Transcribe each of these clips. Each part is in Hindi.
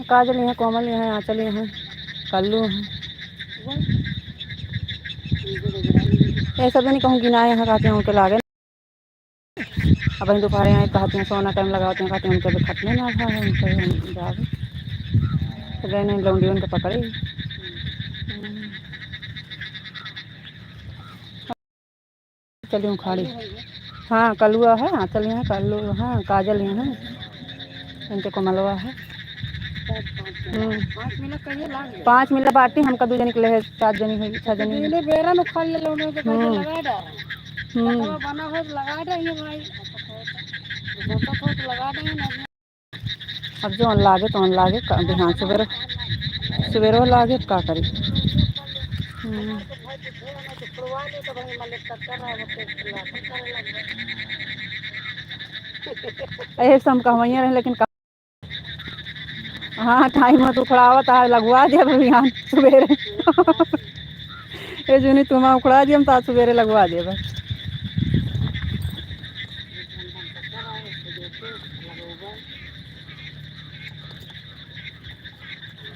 काजल यहाँ, कोमल यहाँ, आंचल यहाँ, कल्लू हैं। ये सब नहीं कहूँ गिनाए यहाँ कहते हैं उनके लागे। अब हम दोपहर यहाँ कहते हैं सोना टाइम लगाते हैं कहते हैं उनके भी खटने ना था उनके जावे तो गए नहीं लौंडी उनके पकड़े। चलिए उखाड़ी। हाँ कलुआ है, आंचल यहाँ, कल्लू हाँ, काजल यहाँ है, इनके कोमलवा है। 5 मिनट बाटी हमका 2 जन निकले है, 7 जनी है, 6 जनी बेरा में खा ले लोने के पैसे लगा दे बना हो लगा देंगे भाई लगा देंगे ना। अब जो लागे तो लागे बिहान सवेरे सवेरे लागे का करी। ऐसे हम कहवैया रहे लेकिन हाँ टाइम मत उखड़ावत है लगवा दिया बिहान सवेरे। ये जूनी तुम उखड़ा दिए हम तो सवेरे लगवा दिए बस।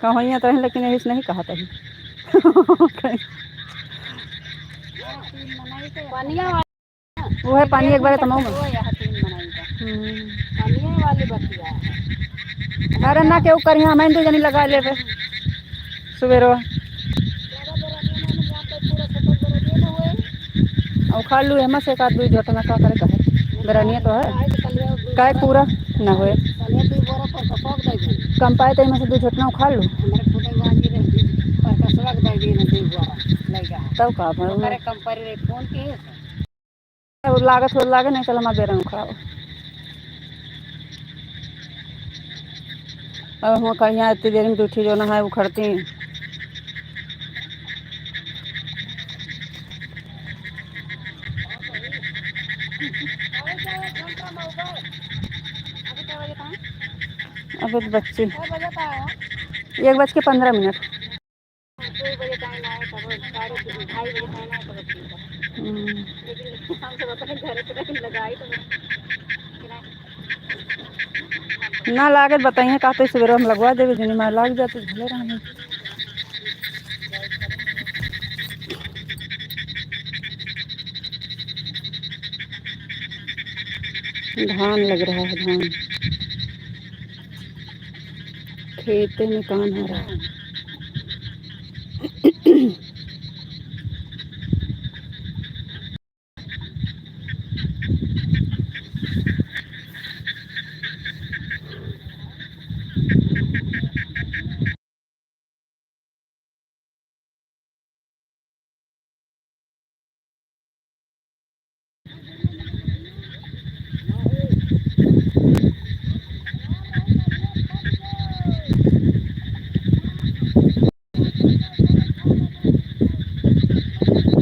कहवैया तो रहे लेकिन ऐसे नहीं कहा था। वो है पानी एक बार तमाम अरे ना क्यों करी हमें 2 जनी लगा ले सवेरे और खा लू हम से का 2 झटना का करे कहे बरानिया तो है काय पूरा ना होए कम पाए तो से 2 झटना खा लू तब का लागत हो लागे नहीं चल हमारे बेरा खराब अब हम कहीं यहाँ इतनी देर में दूठी जो ना है उखड़ती अब बच्चे 1:15 ना लागत बताइए कहते सवेरे हम लगवा देवे जनी मार लाग जाते झले रहने। धान लग रहा है, धान खेते में काम हो रहा है।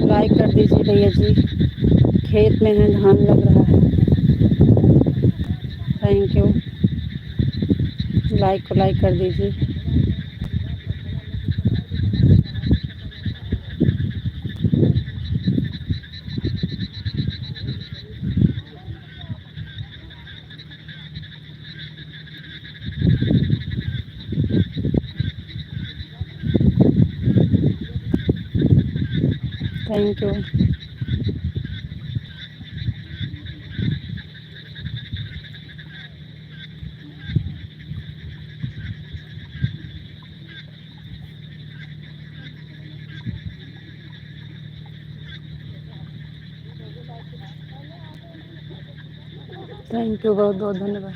लाइक कर दीजिए भैया जी, खेत में है धान लग रहा है। थैंक यू, लाइक को लाइक कर दीजिए। Thank you. थैंक यू, बहुत बहुत धन्यवाद।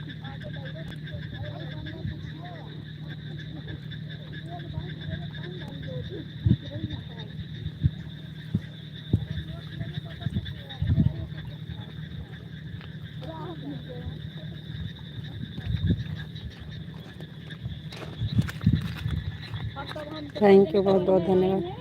थैंक यू, बहुत बहुत धन्यवाद।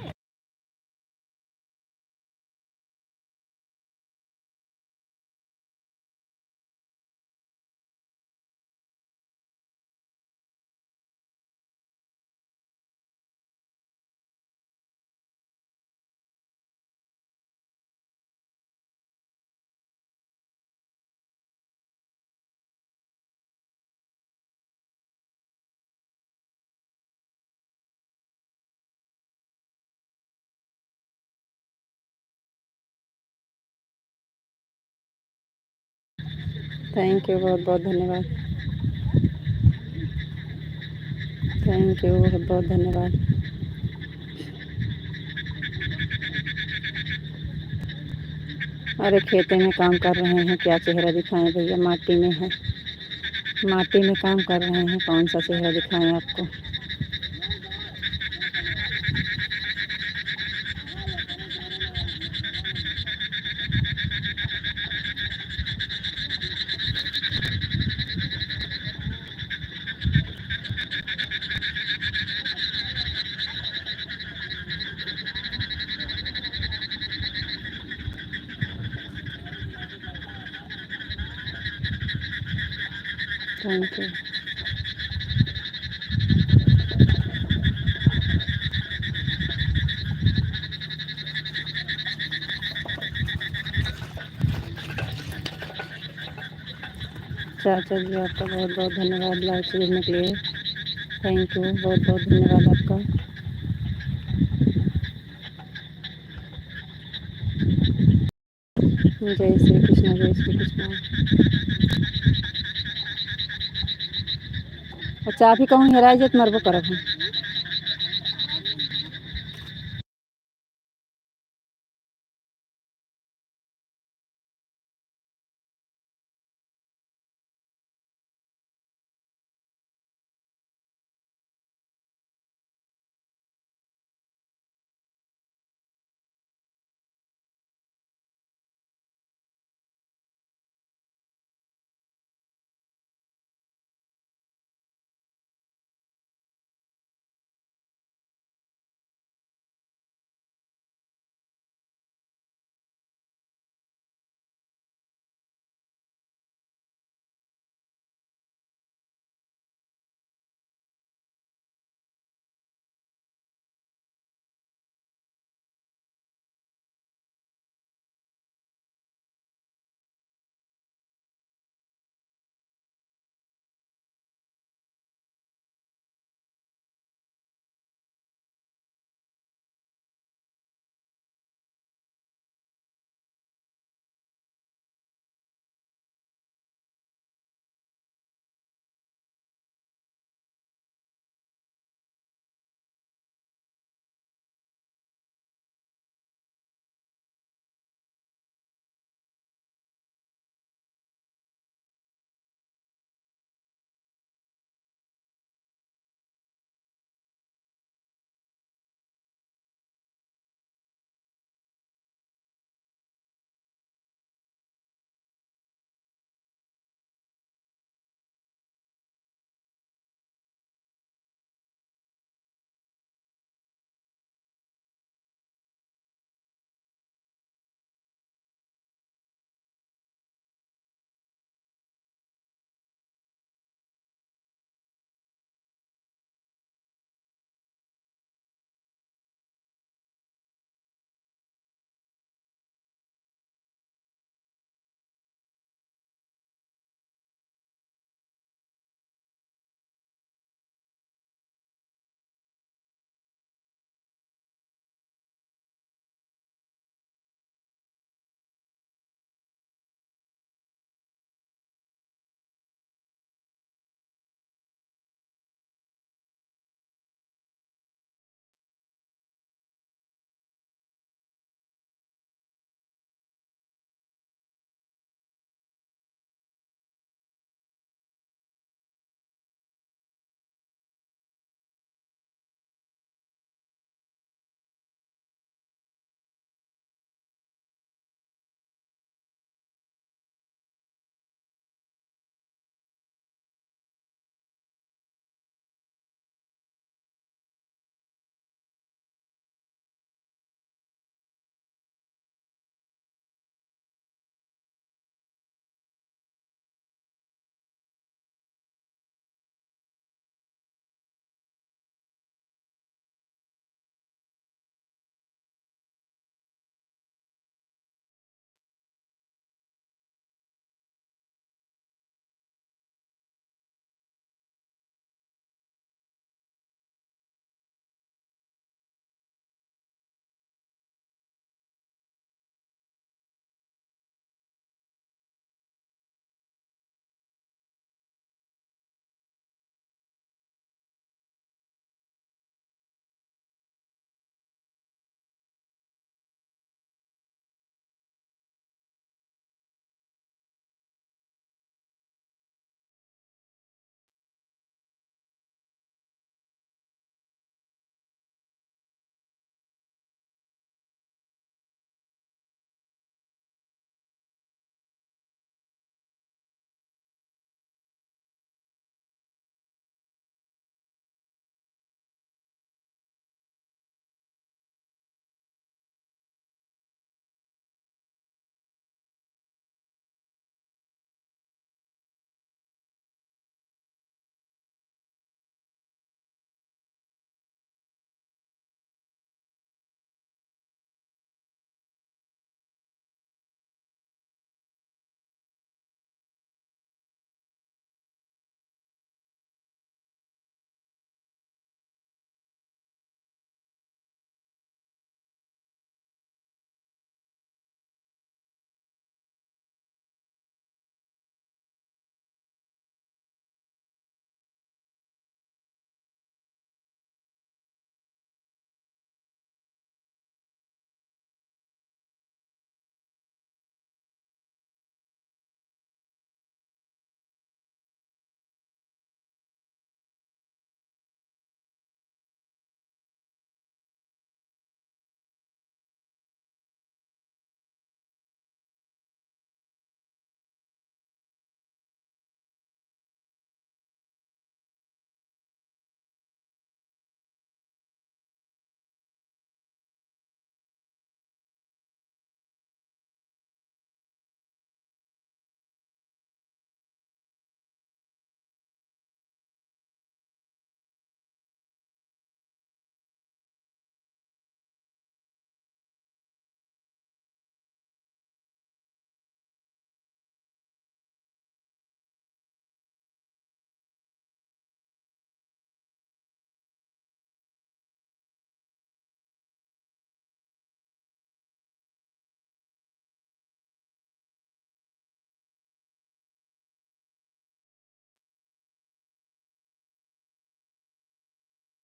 थैंक यू, बहुत बहुत धन्यवाद। थैंक यू, बहुत बहुत धन्यवाद। अरे खेते में काम कर रहे हैं, क्या चेहरा दिखाएं भैया, माटी में है, माटी में काम कर रहे हैं, कौन सा चेहरा दिखाएं आपको। Thank you. चाचा जी आपका बहुत बहुत धन्यवाद लाइव से जुड़ने के लिए। थैंक यू, बहुत बहुत धन्यवाद आपका। जय श्री कृष्णा, जय श्री कृष्णा। अच्छा आप ही कहूँ हेराई जत मरबो करब हम।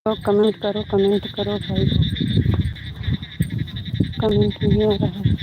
तो कमेंट करो भाई, कमेंट नहीं आ रहा है।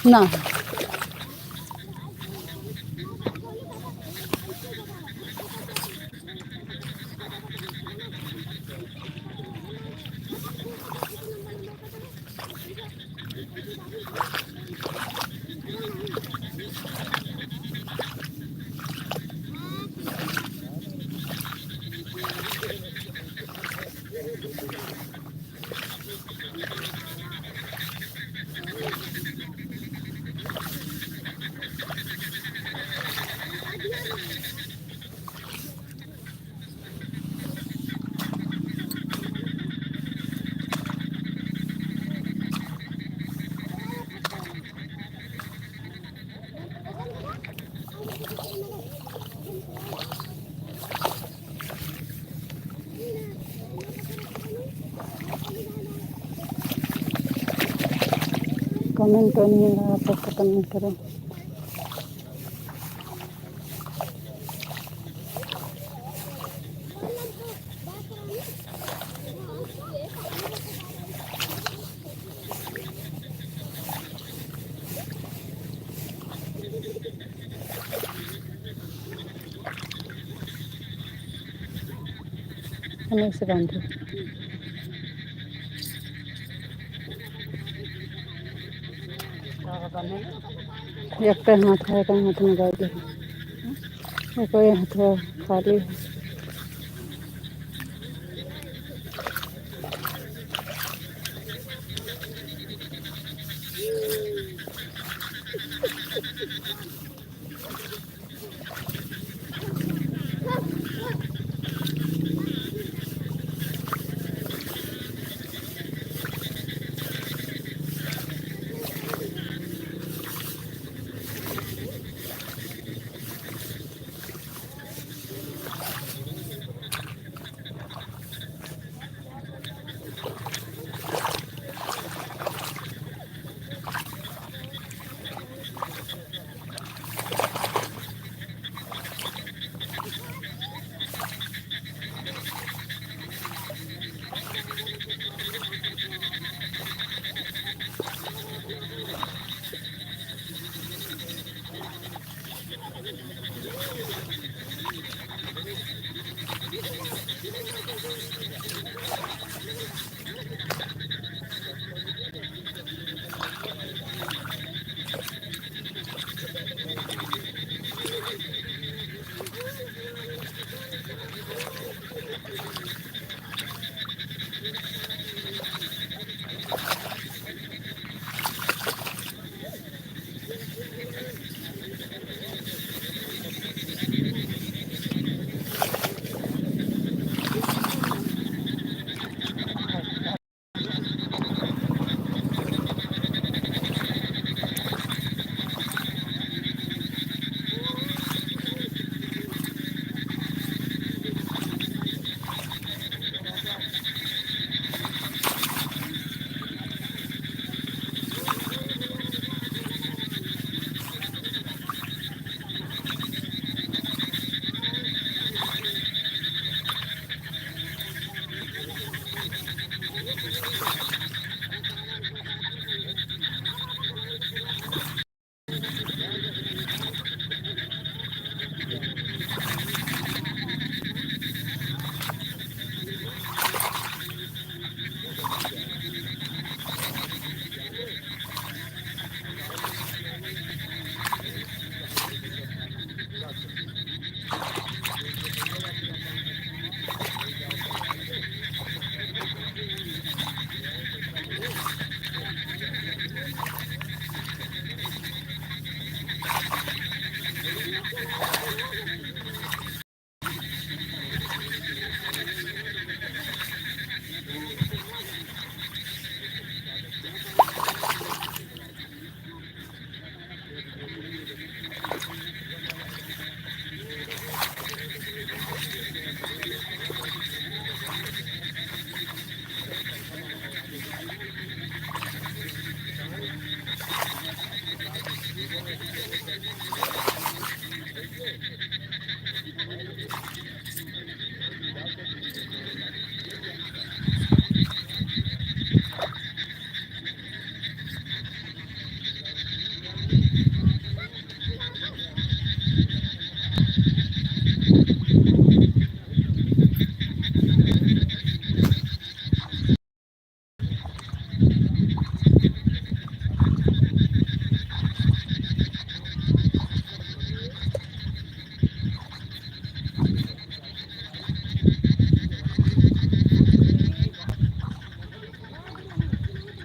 ना कमेंट तो नहीं आ रहा, आप सबका कमेंट करो। हमें से बांधो, एक पे हाथ है, कहीं हाथ में गाय है, कोई हाथ खाली है।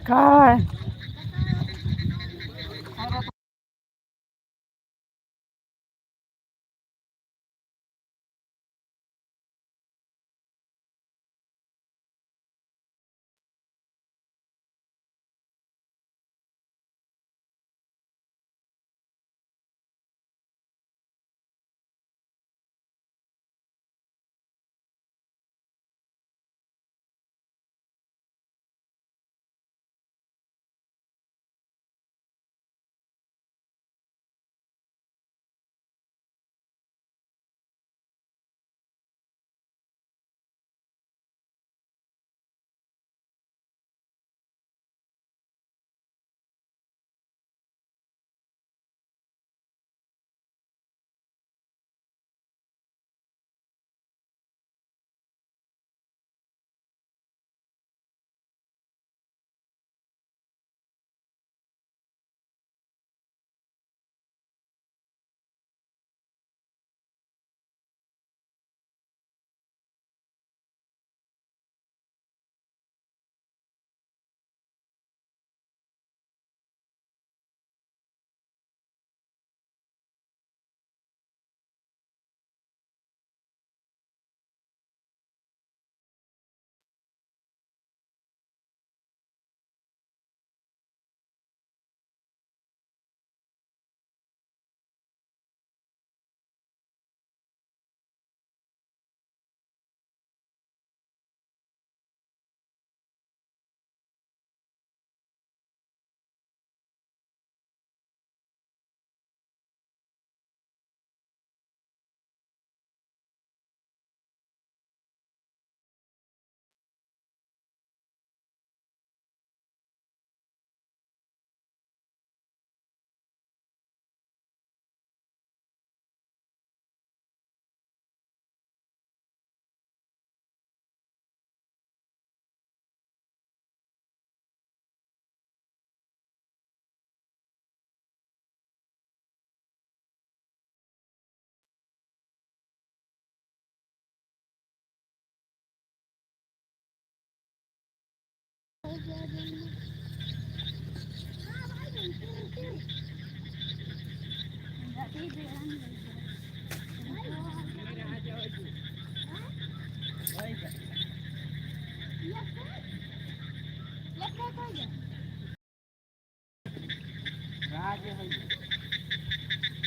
कहाँ है?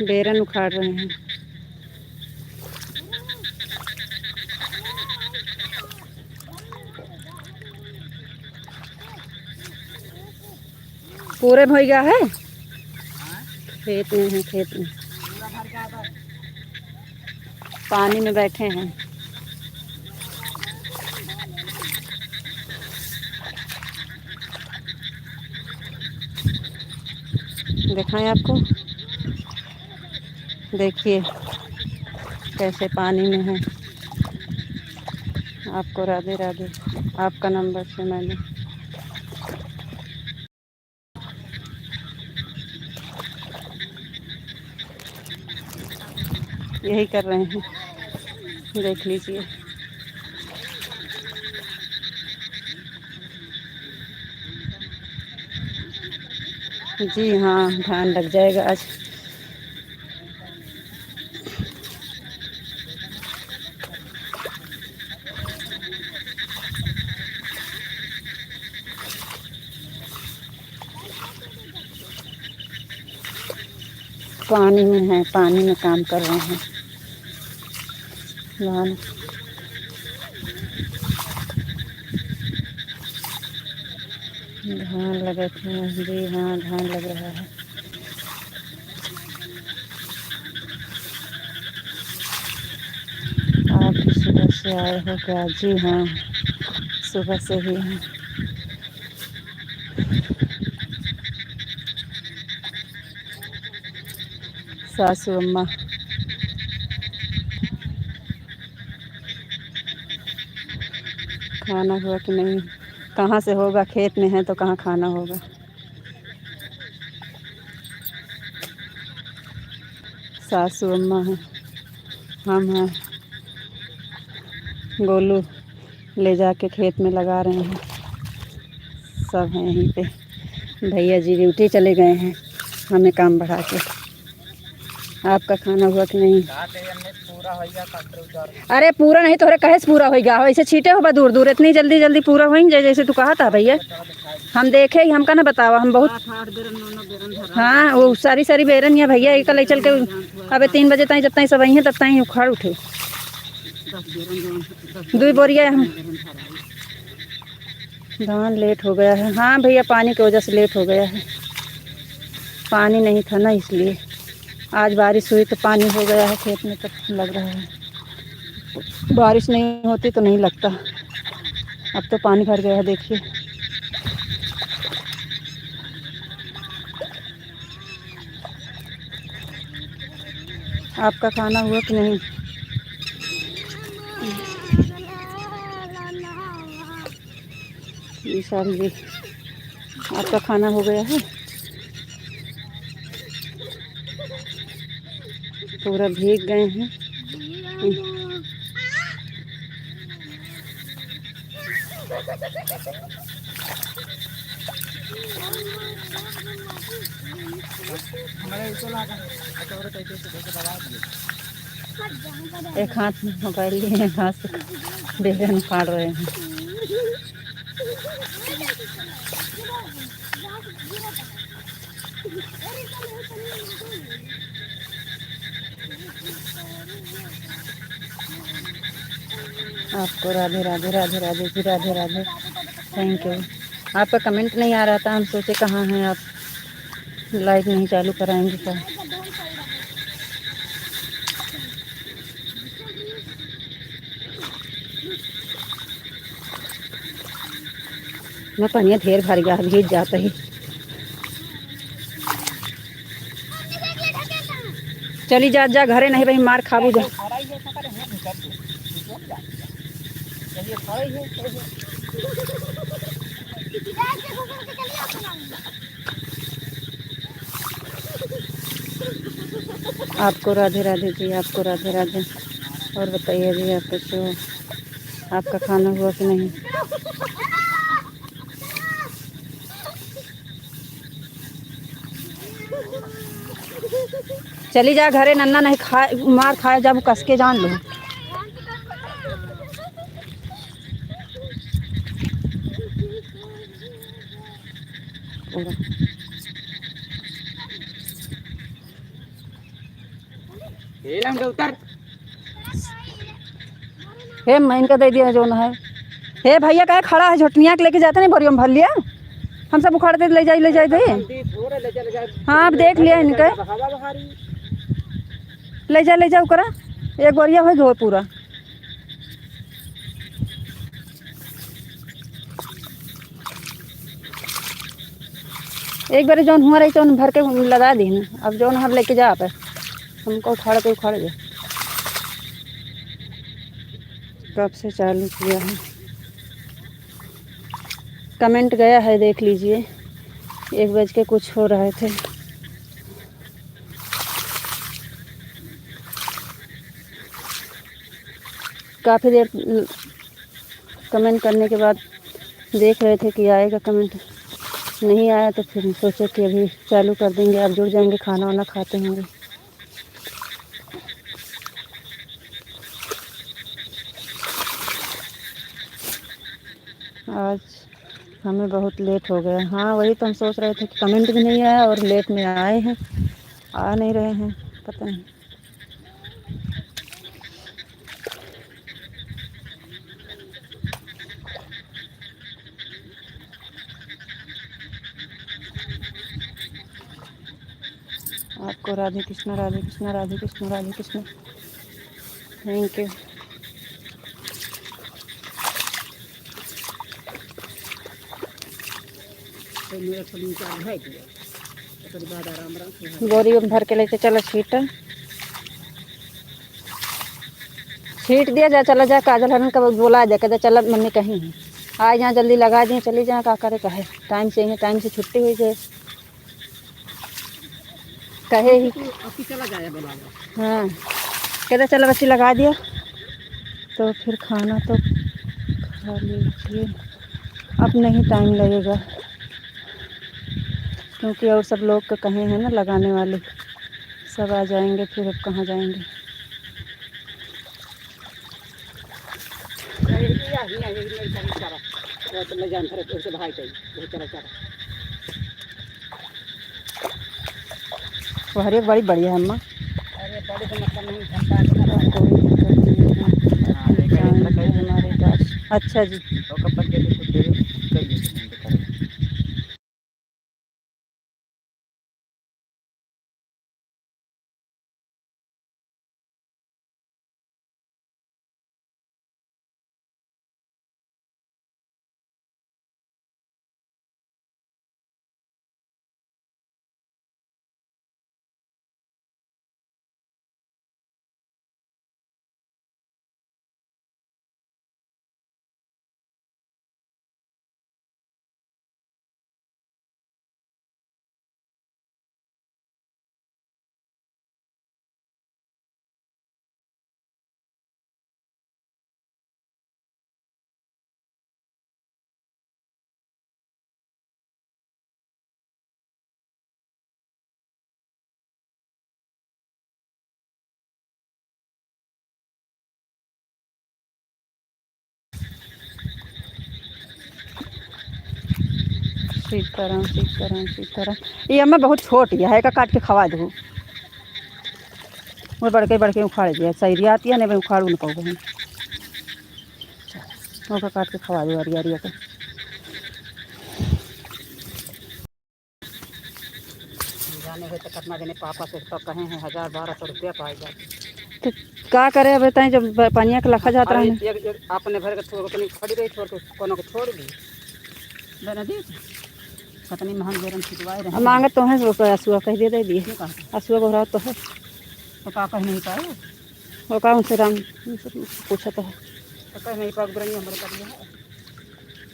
बेरन उखाड़ रहे हैं। पूरे भैया है खेत में, है खेत में, पानी में बैठे हैं। दिखाएं आपको, देखिए कैसे पानी में है। आपको राधे राधे, आपका नंबर से मैंने यही कर रहे हैं, देख लीजिए। जी हाँ, धान लग जाएगा आज। पानी में है, पानी में काम कर रहे हैं धान। धान लगे थे जी हाँ, धान लग रहा है। से आए हो क्या? जी हाँ, सुबह से ही हैं। सासू अम्मा। खाना हुआ कि नहीं? कहाँ से होगा, खेत में है तो कहाँ खाना होगा। सासू अम्मा हैं, हम हैं, गोलू ले जाके खेत में लगा रहे हैं। सब हैं यहीं पे। भैया जी ड्यूटी चले गए हैं, हमें काम बढ़ा के। आपका खाना हुआ कि नहीं? अरे पूरा नहीं तोहरे कहे से पूरा होगा, वैसे छीटे हो दूर दूर, इतनी जल्दी जल्दी पूरा होंगे जैसे तू कहा था भैया। हम देखे ही, हमका ना बतावा, हम बहुत। हाँ वो सारी सारी बेरन या भैया एक ले चल के अबे 3 बजे तक जब तक सब आई हैं तब तक उखाड़ उठे 2 बोरिया हम। धान लेट हो गया है। हाँ भैया पानी की वजह से लेट हो गया है, पानी नहीं था ना इसलिए। आज बारिश हुई तो पानी हो गया है खेत में, तो लग रहा है। बारिश नहीं होती तो नहीं लगता। अब तो पानी भर गया है देखिए। आपका खाना हुआ कि नहीं? विशाल जी आपका खाना हो गया है? पूरा भीग गए हैं। एक हाथ में मोबाइल लिए, एक हाथ से बेलन फाड़ रहे हैं। आपको राधे राधे राधे राधे जी, राधे राधे, थैंक यू। आपका कमेंट नहीं आ रहा था, हम सोचे कहाँ हैं आप, लाइव नहीं चालू कराएंगे क्या? मैं पनिया ढेर भर गया, भीज जाता ही। चली जा जा घरे, नहीं भाई मार खाबू जा। आपको राधे राधे जी, आपको राधे राधे। और बताइए जी आप कैसे हो? आपका खाना हुआ कि नहीं? चली जा घरे, नन्ना नहीं खाए मार खाए जब कस के जान लो। हे मैं इनका दे दिया जो ना है। हे भैया कहे खड़ा है, झोटनिया के लेके जाते नहीं बोरियो में भर लिया, हम सब उखाड़ दे ले जाए दे। हाँ अब देख लिया इनके, ले जाओ करा, एक बोरिया हो धो पूरा। एक बार जौन हुआ रही तो भर के लगा दी, अब जौन हम लेके जा पे हमको उखाड़ दे। कब से चालू किया है? कमेंट गया है देख लीजिए, 1 बज के कुछ हो रहे थे। काफ़ी देर कमेंट करने के बाद देख रहे थे कि आएगा कमेंट, नहीं आया तो फिर सोचे कि अभी चालू कर देंगे, आप जुड़ जाएंगे, खाना वाना खाते होंगे। आज हमें बहुत लेट हो गया। हाँ वही तो हम सोच रहे थे कि कमेंट भी नहीं आया और लेट में आए हैं, आ नहीं रहे हैं, पता नहीं। आपको राधे कृष्णा राधे कृष्णा राधे कृष्णा राधे कृष्णा, थैंक यू। बोरी में भर के लेके चलो छीट दिया जा, चला जा। काजल हरन का बोला जा, कहते चल मम्मी कहीं है, आ यहाँ जल्दी लगा दिए, चली जाए। का करे कहे टाइम से टाइम से छुट्टी हुई जाए, कहे ही चला जाए बोला। हाँ कहते चलो बच्ची लगा दिया, तो फिर खाना तो खा लीजिए, अब नहीं टाइम लगेगा, क्योंकि और सब लोग तो कहे हैं ना लगाने वाले, सब आ जाएंगे, फिर अब कहाँ जाएंगे। वो हर एक बड़ी बढ़िया है अम्मा। अच्छा जी। सीताराम ये अम्मा बहुत छोट है का, काट के खवा दो। वो बड़के उखाड़ दिया, सही आती है नहीं, उखाड़ू न पाऊँ बहन, वो काट के खवा दो हरिया का। जाने हुए तो कितना देने पापा से तो कहे हैं 1000-1200 रुपया पाएगा, तो क्या करे अब बताएं, जब पानिया का लखा जाता है अपने भर के छोड़ खड़ी रही, छोड़ के कोनो को छोड़ दी दी पत्नी महंग बेरम छिटवाए रहे मांगे तो है असुआ कह दे दिए, असुआ को तो है तो का कह नहीं पाए, वो का उनसे राम पूछा तो है तो कह नहीं पाए, हमारे कर दिया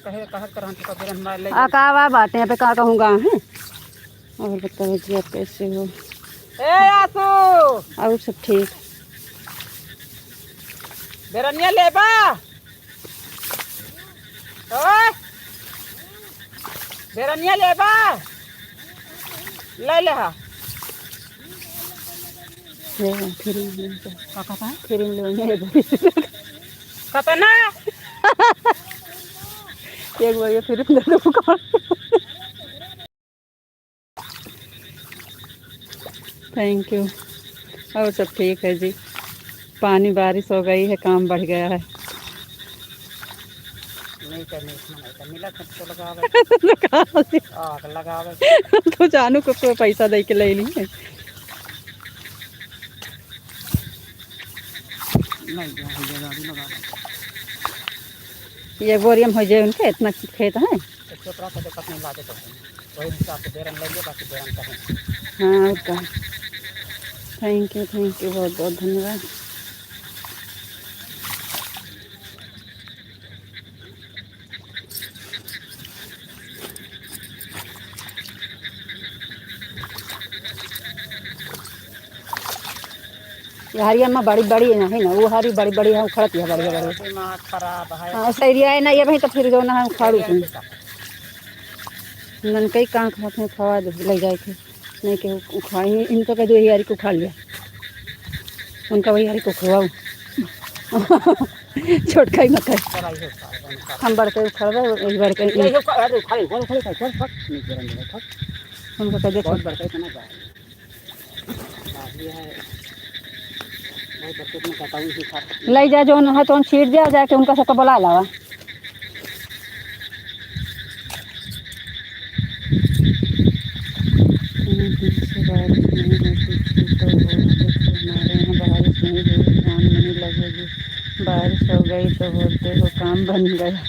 कहे कहा कर हम तो बेरन मार ले का बातें यहाँ पे का कहूँगा है। और बताओ जी आप कैसे हो? ए आसू और सब ठीक? बेरनिया लेबा ओए, बेरनिया लेबा ले ले हा फिर कतना एक बार ये फिर थैंक यू। और सब ठीक है जी, पानी बारिश हो गई है, काम बढ़ गया है। तो जानू को तो पैसा दे के ले ली है। ये बोरियम हो जाए उनके, इतना खेत है। हाँ का थैंक यू बहुत बहुत धन्यवाद। हरी अम्मा बड़ी है ना, वो हरी बड़ी है, उखड़ती है बड़ी खराब है। हाँ सही है ना, ये भाई तो फिर जो ना है उखाड़ू नन कई कहाँ खाते हैं, खवा दे ले जाए थे नहीं कि उखाड़ी, इनका कह दो हरी को उखाड़ लिया, उनका वही हरी को खवाऊ छोटका ही मत है, हम बढ़ के उखाड़ रहे बढ़ के उनको कह दे ले जा जो है तो छीट दिया जाके, उनका सबका बुला लावा। बारिश नहीं होती थी तो हमारे यहाँ बारिश नहीं हुई, काम नहीं लगेगी, बारिश हो गई तो बोलते हो काम बन गया,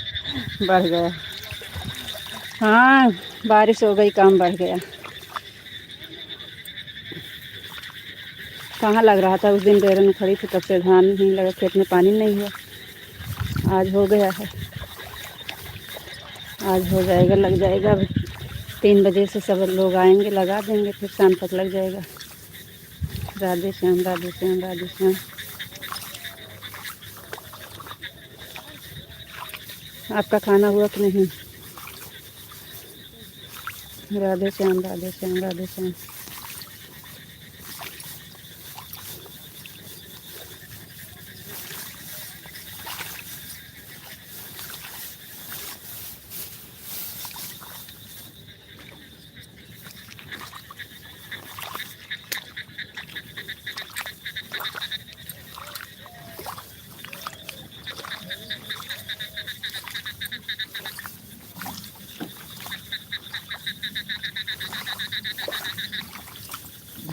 बढ़ गया। हाँ बारिश हो गई, काम बढ़ गया। कहाँ लग रहा था, उस दिन बैरन खड़ी थी तब से धान नहीं लगा, खेत में पानी नहीं हुआ। आज हो गया है, आज हो जाएगा, लग जाएगा। अब 3 बजे से सब लोग आएंगे, लगा देंगे, फिर शाम तक लग जाएगा। राधे श्याम, राधे श्याम, राधे श्याम। आपका खाना हुआ कि नहीं? राधे श्याम, राधे श्याम, राधे श्याम।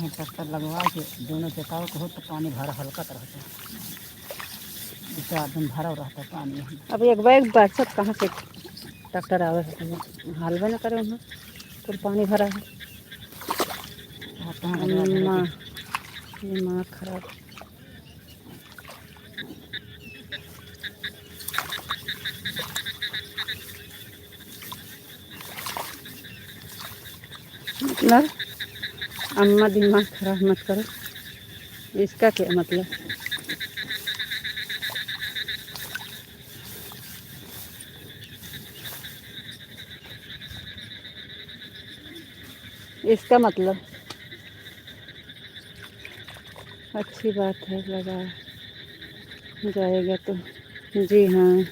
ट्रैक्टर लगवा के दोनों चटाव को हो तो पानी भरा हल्का रहता है, दूसरा दिन भरा रहता है पानी। अब एक बैग बरसत कहाँ से ट्रैक्टर आवे है, हालवे न करे वहाँ तो पानी भरा है। दिमाग खराब। मतलब अम्मा दिमाग खराब मत करो, इसका क्या मतलब? इसका मतलब अच्छी बात है, लगा जाएगा तो। जी हाँ।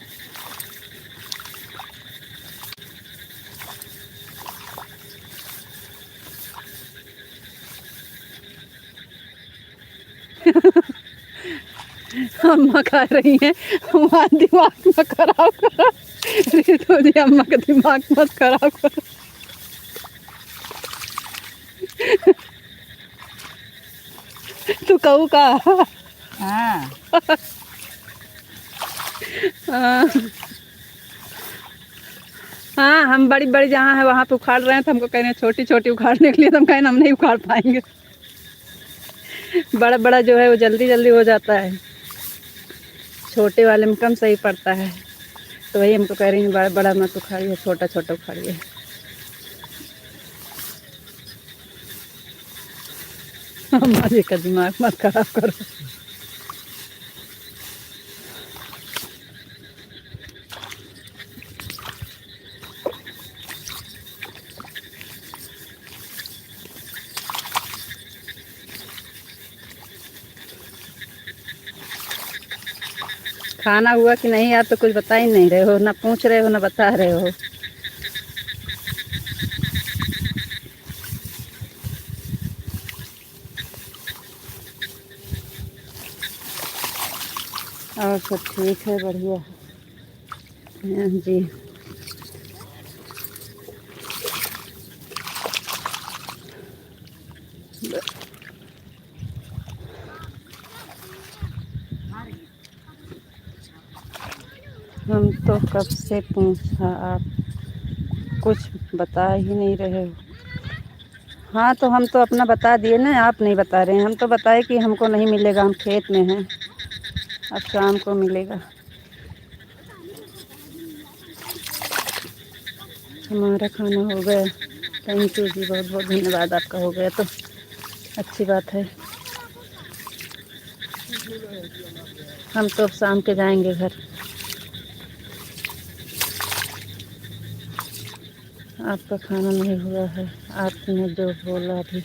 अम्मा खा रही हैं, वहाँ दिमाग मत खराब करो। रितु जी, अम्मा का दिमाग मत खराब करो। तू कहू का? हाँ हाँ, हम बड़ी बड़ी जहाँ है वहाँ पे उखाड़ रहे हैं, तो हमको कह रहे हैं छोटी छोटी उखाड़ने के लिए। तो हम कहें हम नहीं उखाड़ पाएंगे। बड़ा बड़ा जो है वो जल्दी जल्दी हो जाता है, छोटे वाले में कम सही पड़ता है। तो वही हमको कह रही हैं बड़ा बड़ा मत उखाड़िए, छोटा छोटा उखाड़िए। अम्मा जी का दिमाग मत खराब करो। खाना हुआ कि नहीं? आप तो कुछ बता ही नहीं रहे हो, ना पूछ रहे हो ना बता रहे हो। और सब ठीक है, बढ़िया है जी। हम तो कब से पूछा, आप कुछ बता ही नहीं रहे हो। हाँ तो हम तो अपना बता दिए ना, आप नहीं बता रहे हैं। हम तो बताए कि हमको नहीं मिलेगा, हम खेत में हैं, अब शाम को मिलेगा। हमारा खाना हो गया, थैंक यू जी, बहुत बहुत धन्यवाद आपका। हो गया तो अच्छी बात है। हम तो अब शाम के जाएंगे घर। आपका खाना नहीं हुआ है, आपने जो बोला अभी।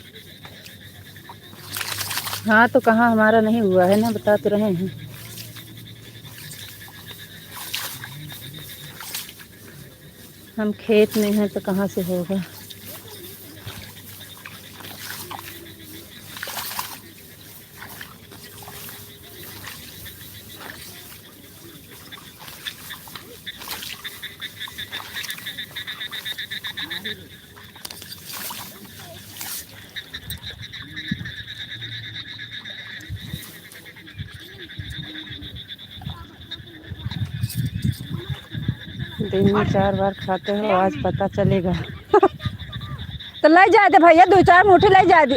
हाँ तो कहाँ हमारा नहीं हुआ है ना, बता तो रहे हैं। हम खेत में हैं तो कहाँ से होगा। दिन में 4 बार खाते हो, आज पता चलेगा। तो ले जाए दे भैया, 2-4 मुठी ले जाए दे।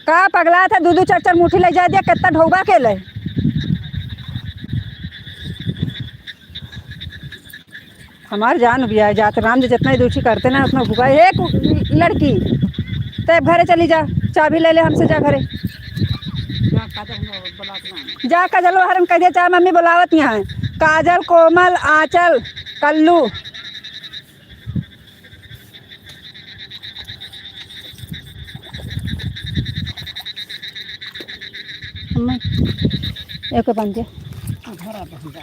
का पगला था, 2-2 4-4 मुठी ले जाए दिया, कितना ढोगा के ले। हमार जान भी आए जाते राम जी जितना ही दूची करते ना उतना भुगा। एक लड़की तो घरे चली जा, चाबी ले ले हमसे, जा घरे क्या काजल हम बुलाते हैं। जा। काजल हरम कह दिया, चाहे मम्मी बुलावत यहाँ है। काजल, कोमल, आंचल, कल्लू। एक बन गया घर आ बन जा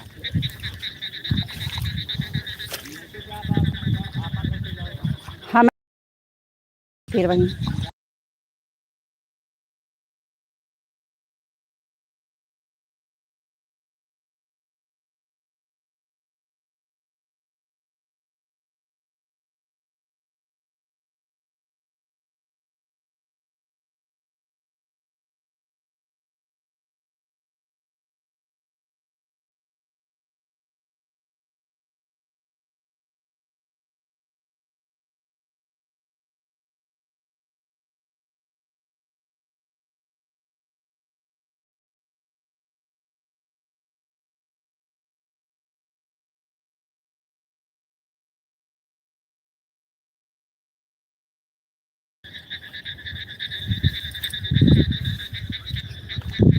हम फिर वहीं।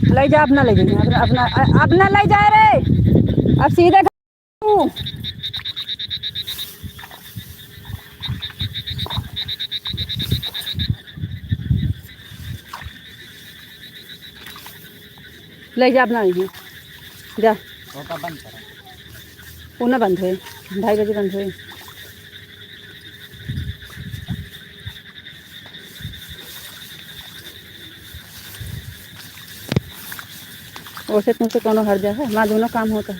ले जा, अपना ले जाइए, अपना अपना अपना ले जाए रे। अब सीधे ले जा, अपना ले जा। छोटा बंद करो। पुनः बंद हुए, 2:30 बजे बंद हुए। वैसे तुमसे कोनो हर जा है, हमारा दोनों काम होता है।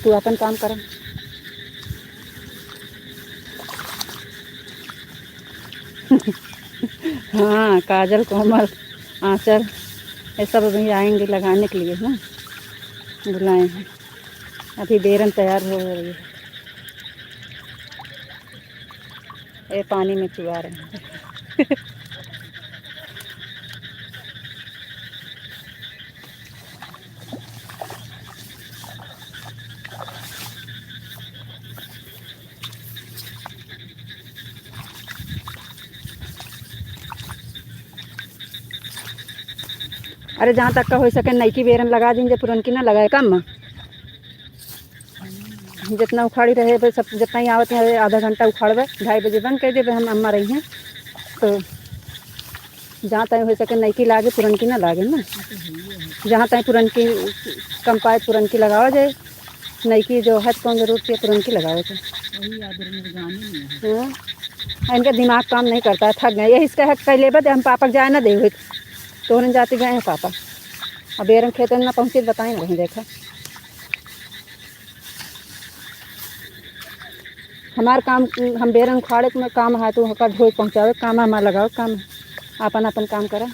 तू अपन काम कर। हाँ, काजल, कोमल, आंचल ये सब अभी आएंगे लगाने के लिए ना, बुलाए हैं। अभी बेरन तैयार हो रही है, ये पानी में चुआ रहे हैं। अरे जहाँ तक का हो सके नई बेरन लगा देंगे, पुरनकी ना लगाए कम। जितना उखाड़ी रहे भाई सब, जितना ही आवत है आधा घंटा उखाड़बे, 2:30 बजे बंद कर देवे। हम अम्मा रही हैं तो जहाँ तक हो सके नई लागे, पुरनकी ना लागे ना। जहाँ तक पुरनकी कम पाए पुरनकी लगावा जाए, नई जो है कौन जरूरत है पुरनकी लगाओ तो। हाँ, इनका दिमाग काम नहीं करता है, थक गए। यही इसका है कह लेबे हम पापा जाए ना दे तो उन्हें जाते गए हैं पापा। अब बेरन खेत में ना पहुँचे बताएँ नहीं देखा। हमार काम, हम बेरन उखाड़े में काम है तो हका ढोई पहुँचावे काम, हमारा लगाओ काम, अपन अपन काम करा।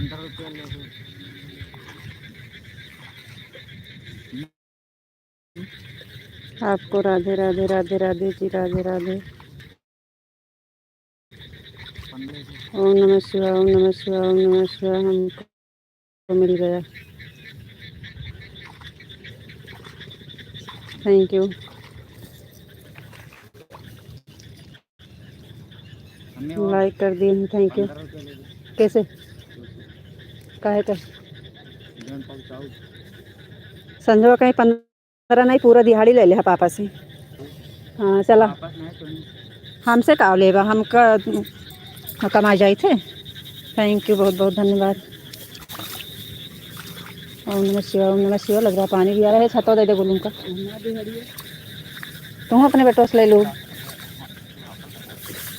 ₹15 ले लो। आपको राधे राधे राधे राधे जी, राधे राधे। 15 ओम नमः शिवाय, ओम नमः शिवाय, ओम नमः शिवाय। हमको मिल गया, थैंक यू। लाइक कर दिए हैं, थैंक यू। ₹15 ले लो। कैसे काहे कर संजो कहीं 15 नहीं, पूरा दिहाड़ी ले ले पापा से। हाँ चला, हमसे का लेबा, हम कमा जाए थे। थैंक यू, बहुत बहुत धन्यवाद। ओम नमः शिवाय, ओम नमः शिवाय। लग रहा पानी भी आ रहा है, छतो दे दे गुलूम का। तुम अपने बेटों से ले लो,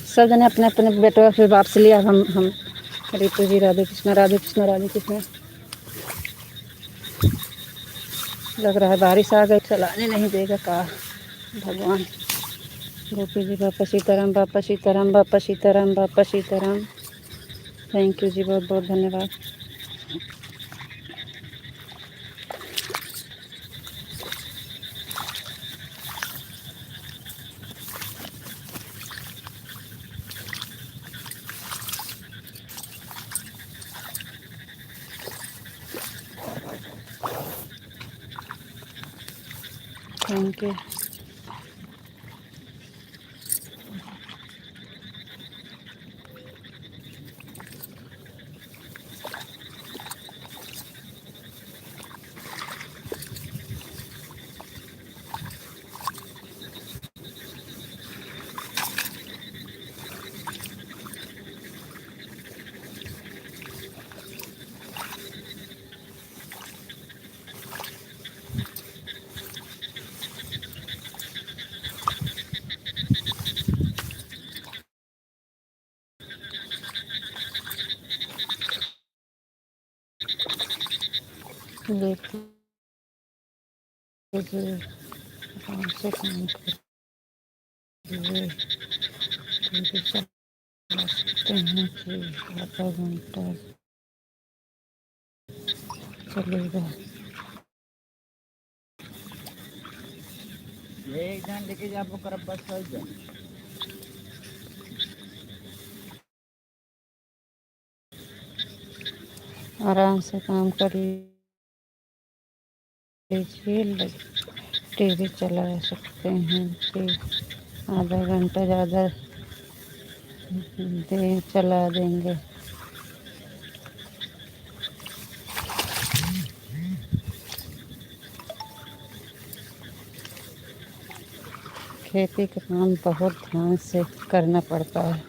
सब जने अपने अपने बेटों से वापस लिया। हम रितु जी, राधे कृष्णा, राधे कृष्णा, राधे कृष्णा। लग रहा है बारिश आ गई, चलाने नहीं देगा का भगवान। गोपी जी, बापा सीताराम, बापा सीताराम, बापा सीताराम, बापा सीताराम। थैंक यू जी, बहुत बहुत धन्यवाद। Thank you. देखिए आराम से काम करिए, टीवी चला सकते हैं कि आधा घंटा चलेगा। एक जन लेके जा, आपको करब बस चल जाए। आराम से काम कर लीजिए, टीवी चला सकते हैं कि आधा घंटा ज़्यादा चला देंगे। खेती का काम बहुत ध्यान से करना पड़ता है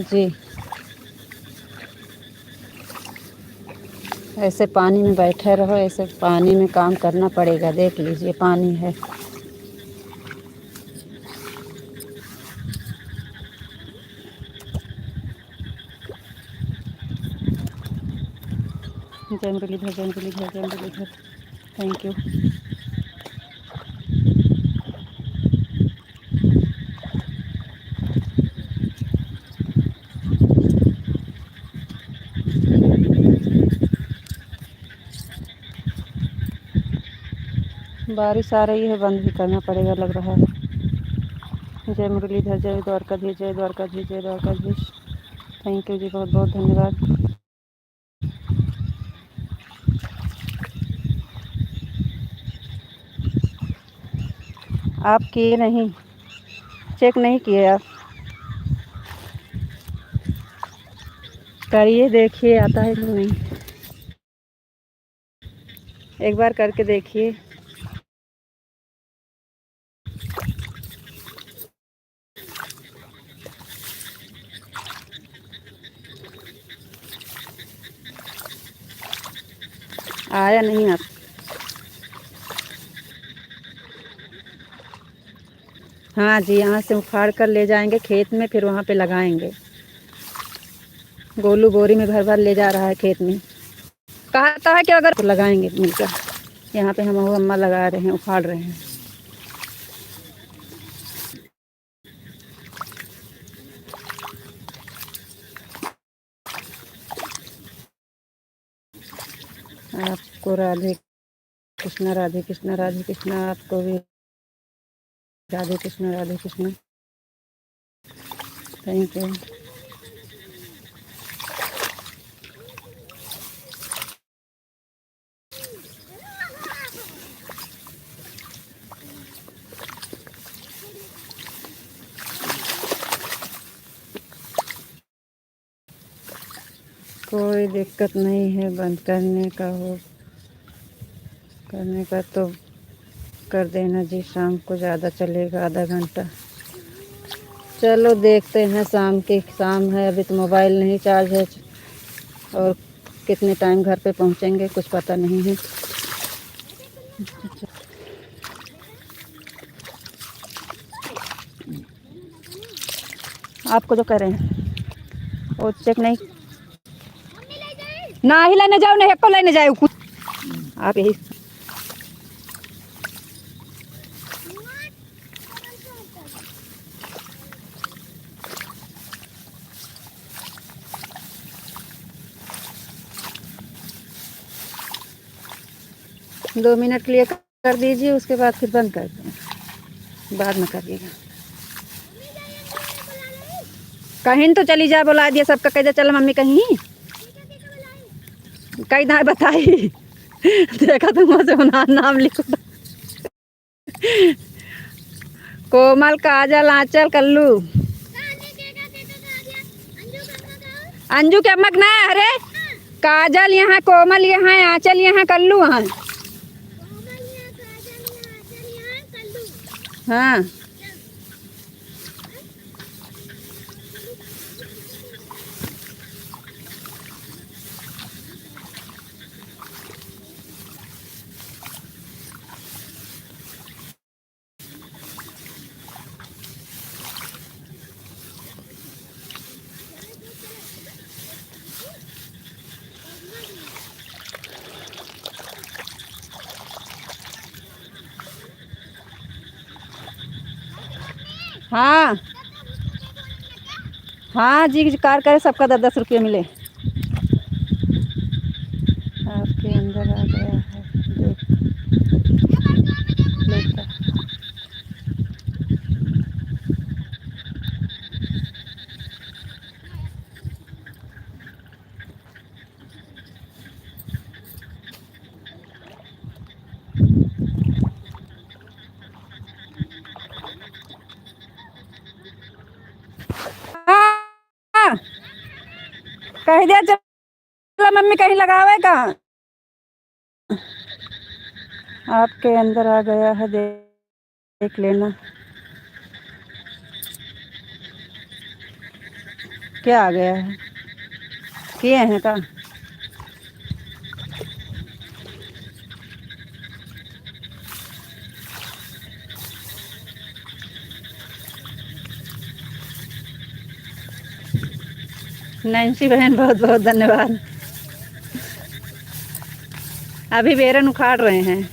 जी। ऐसे पानी में बैठे रहो, ऐसे पानी में काम करना पड़ेगा। देख लीजिए पानी है। जय मुरलीधर, जय मुरलीधर, जय मुरलीधर। Thank you. बारिश आ रही है, बंद भी करना पड़ेगा लग रहा है। जय मुरलीधर, जय द्वारकाधीश, जय द्वारकाधीश, जय द्वारकाधीश। थैंक यू जी, बहुत बहुत धन्यवाद। आप किए नहीं, चेक नहीं किए आप? करिए, देखिए आता है कि नहीं, एक बार करके देखिए। आया नहीं आप? हाँ जी, यहाँ से उखाड़ कर ले जाएंगे खेत में, फिर वहाँ पे लगाएंगे। गोलू बोरी में भर भर ले जा रहा है खेत में। कहता है कि अगर तो लगाएंगे मिलकर। यहाँ पे हम अम्मा लगा रहे हैं, उखाड़ रहे हैं। आपको राधे कृष्णा राधे कृष्णा। आपको भी राधे कृष्णा। Thank you. कोई दिक्कत नहीं है, बंद करने का तो कर देना जी। शाम को ज़्यादा चलेगा, आधा घंटा। चलो देखते हैं, शाम है, अभी तो मोबाइल नहीं चार्ज है, और कितने टाइम घर पे पहुंचेंगे कुछ पता नहीं है। आपको जो कह रहे हैं वो चेक नहीं ना ही लेने जाओ, नहीं को लेने जाओ कुछ। आप यही 2 मिनट के लिए कर दीजिए, उसके बाद फिर बंद कर दें, बाद में करिएगा। कहीं तो चली जा, बुला दिया सबका, कह दे चल मम्मी कहीं कहीं ना बताई। देखा तुम से नाम लिखो। कोमल, काजल, आंचल, कल्लू। अंजू के अम्मक ना, अरे काजल यहाँ, कोमल यहाँ, आंचल यहाँ, कल्लू यहाँ। हाँ हाँ हाँ जी, कार करे सबका 10-10 रुपये मिले। आपके अंदर आ गया है, देख लेता। हाँ, कह दिया चलो मम्मी कहीं लगावे का। आपके अंदर आ गया है, देख लेना। क्या आ गया है, किए हैं का? नैन्सी बहन बहुत बहुत धन्यवाद। अभी बेरन उखाड़ रहे हैं।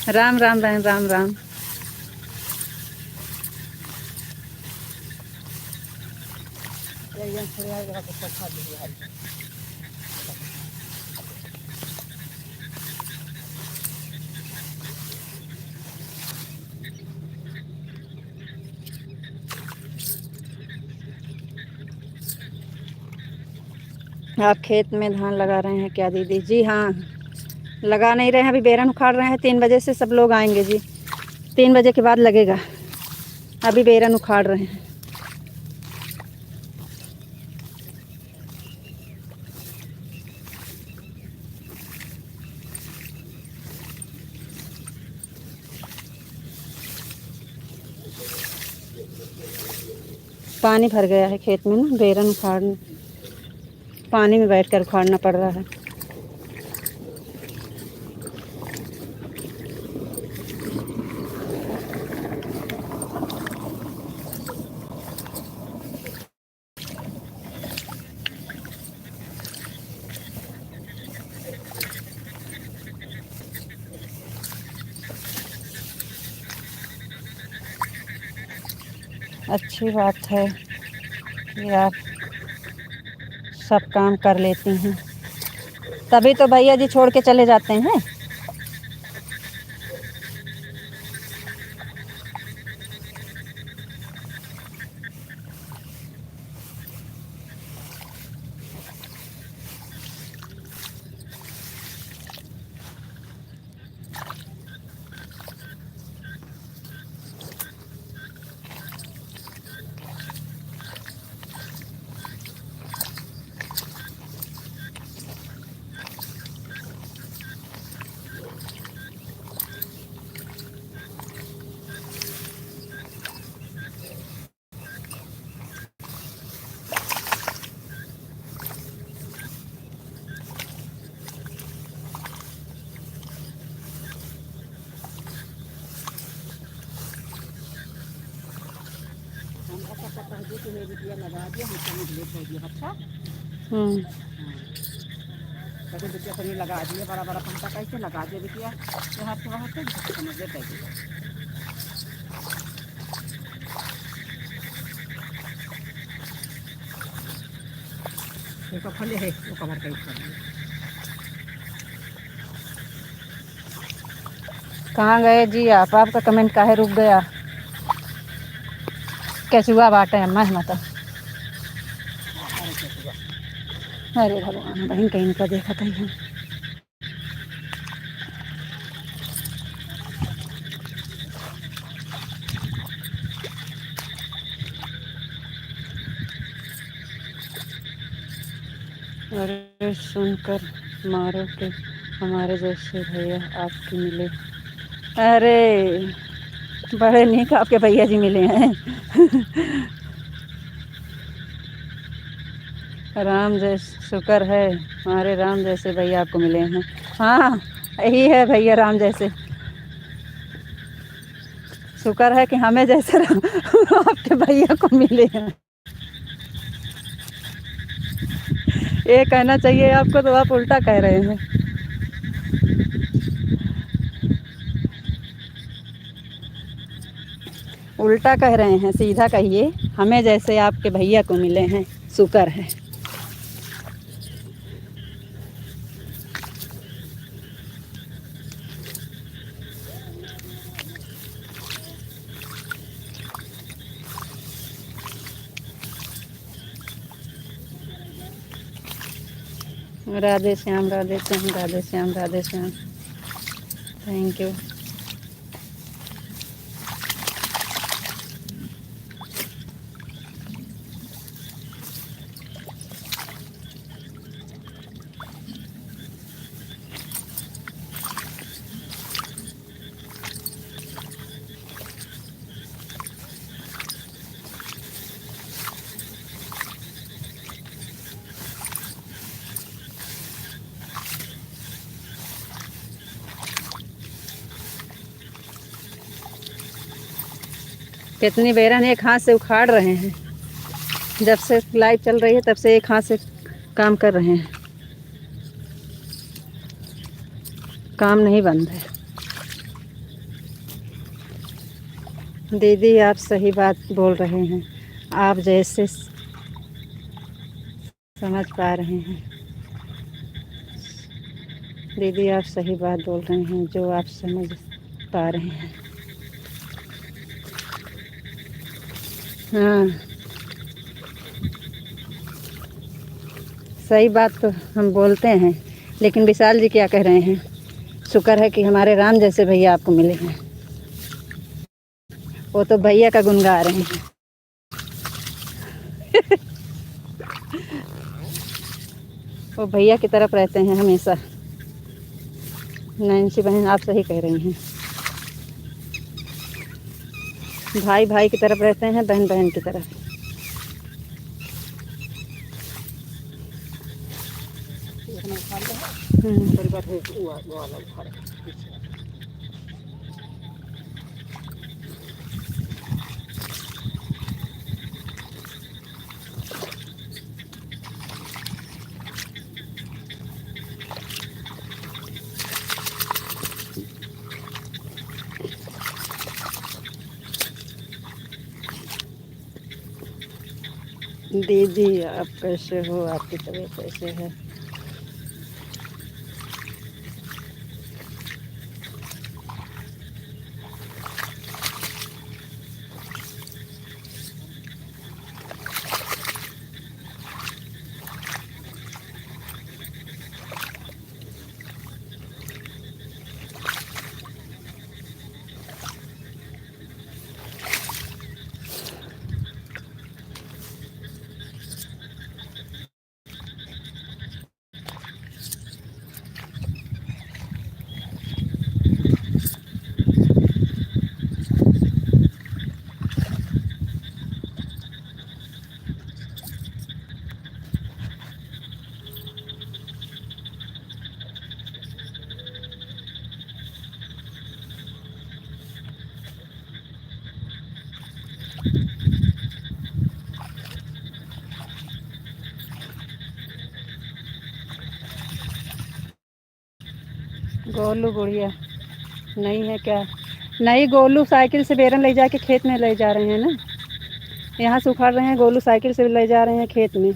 राम राम बहन, राम राम। आप खेत में धान लगा रहे हैं क्या दीदी? जी हाँ, लगा नहीं रहे हैं, अभी बेरन उखाड़ रहे हैं। 3 बजे से सब लोग आएंगे जी, 3 बजे के बाद लगेगा। अभी बेरन उखाड़ रहे हैं। पानी भर गया है खेत में ना, बेरन पानी में बैठकर उखाड़ना पड़ रहा है। अच्छी बात है कि आप सब काम कर लेती हैं। तभी तो भैया जी छोड़ के चले जाते हैं। लगा दिया अच्छा कहते बिटिया पनीर लगा दिए, बड़ा बड़ा पंखा कैसे लगा दिए बिटिया, यहाँ से वहाँ से समझ लेते देखो फले है वो कवर कैसे कर दिया। कहाँ गए जी आप? आपका कमेंट काहे रुक गया? केचुआ बाटे अम्मा मत। अरे भगवान बहन कहीं का देखा था हम। अरे सुनकर मारो कि हमारे जैसे भैया आपके मिले। अरे बड़े नेक आपके भैया जी मिले हैं। राम जैसे शुक्र है हमारे राम जैसे भैया आपको मिले हैं। हाँ यही है भैया, राम जैसे। शुक्र है कि हमें जैसे आपके भैया को मिले हैं। ये कहना चाहिए आपको, तो आप उल्टा कह रहे हैं। उल्टा कह रहे हैं, सीधा कहिए हमें जैसे आपके भैया को मिले हैं, शुक्र है। राधे श्याम राधे श्याम राधे श्याम राधे श्याम। Thank you. कितनी बेरहन एक हाथ से उखाड़ रहे हैं। जब से लाइव चल रही है तब से एक हाथ से काम कर रहे हैं, काम नहीं बंद है। दीदी आप सही बात बोल रहे हैं, आप जैसे समझ पा रहे हैं। दीदी आप सही बात बोल रहे हैं, जो आप समझ पा रहे हैं। हाँ सही बात तो हम बोलते हैं, लेकिन विशाल जी क्या कह रहे हैं? शुक्र है कि हमारे राम जैसे भैया आपको मिले हैं। वो तो भैया का गुण गा रहे हैं। वो भैया की तरफ रहते हैं हमेशा। नैन्सी बहन आप सही कह रही हैं, भाई भाई की तरफ रहते हैं, बहन बहन की तरफ। दीदी आप कैसे हो? आपकी तबीयत कैसे है? गोलू गुड़िया नहीं है क्या? नहीं, गोलू साइकिल से बेरन ले जाके खेत में ले जा रहे हैं ना, यहाँ से उखाड़ रहे हैं। गोलू साइकिल से ले जा रहे हैं खेत में।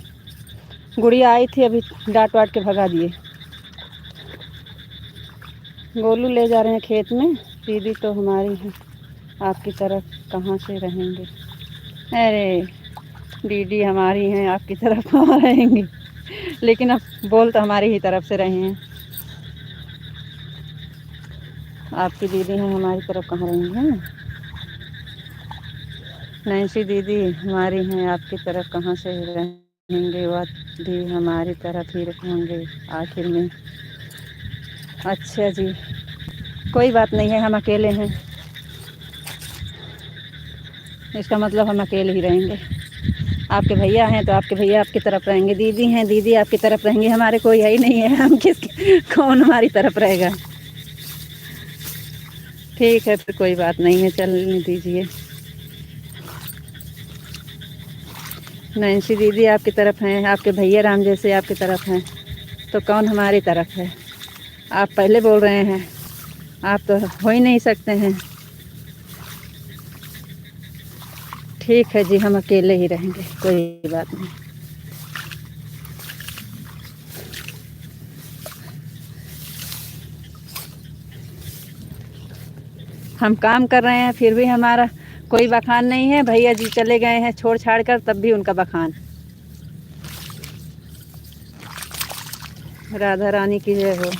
गुड़िया आई थी, अभी डांट वाट के भगा दिए। गोलू ले जा रहे हैं खेत में। दीदी तो हमारी है, आपकी तरफ कहाँ से रहेंगे? अरे दीदी हमारी हैं, आपकी तरफ कहाँ रहेंगी? लेकिन अब बोल तो हमारी ही तरफ से रहे हैं। आपकी दीदी हैं, हमारी तरफ कहाँ रहेंगी? हैं नैन्सी दीदी हमारी हैं, आपकी तरफ कहाँ से रहेंगे? वह भी हमारी तरफ ही रहेंगे आखिर में। अच्छा जी, कोई बात नहीं है, हम अकेले हैं, इसका मतलब हम अकेले ही रहेंगे। आपके भैया हैं तो आपके भैया आपकी तरफ रहेंगे, दीदी हैं दीदी आपकी तरफ रहेंगे, हमारे कोई है ही नहीं है, हम कौन हमारी तरफ रहेगा? ठीक है, फिर कोई बात नहीं है, चलने दीजिए। नैन्सी दीदी आपकी तरफ हैं, आपके भैया राम जैसे आपकी तरफ हैं, तो कौन हमारी तरफ है? आप पहले बोल रहे हैं, आप तो हो ही नहीं सकते हैं। ठीक है जी, हम अकेले ही रहेंगे, कोई बात नहीं। हम काम कर रहे हैं फिर भी हमारा कोई बखान नहीं है। भैया जी चले गए हैं छोड़ छाड़ कर, तब भी उनका बखान। राधा रानी की जय हो।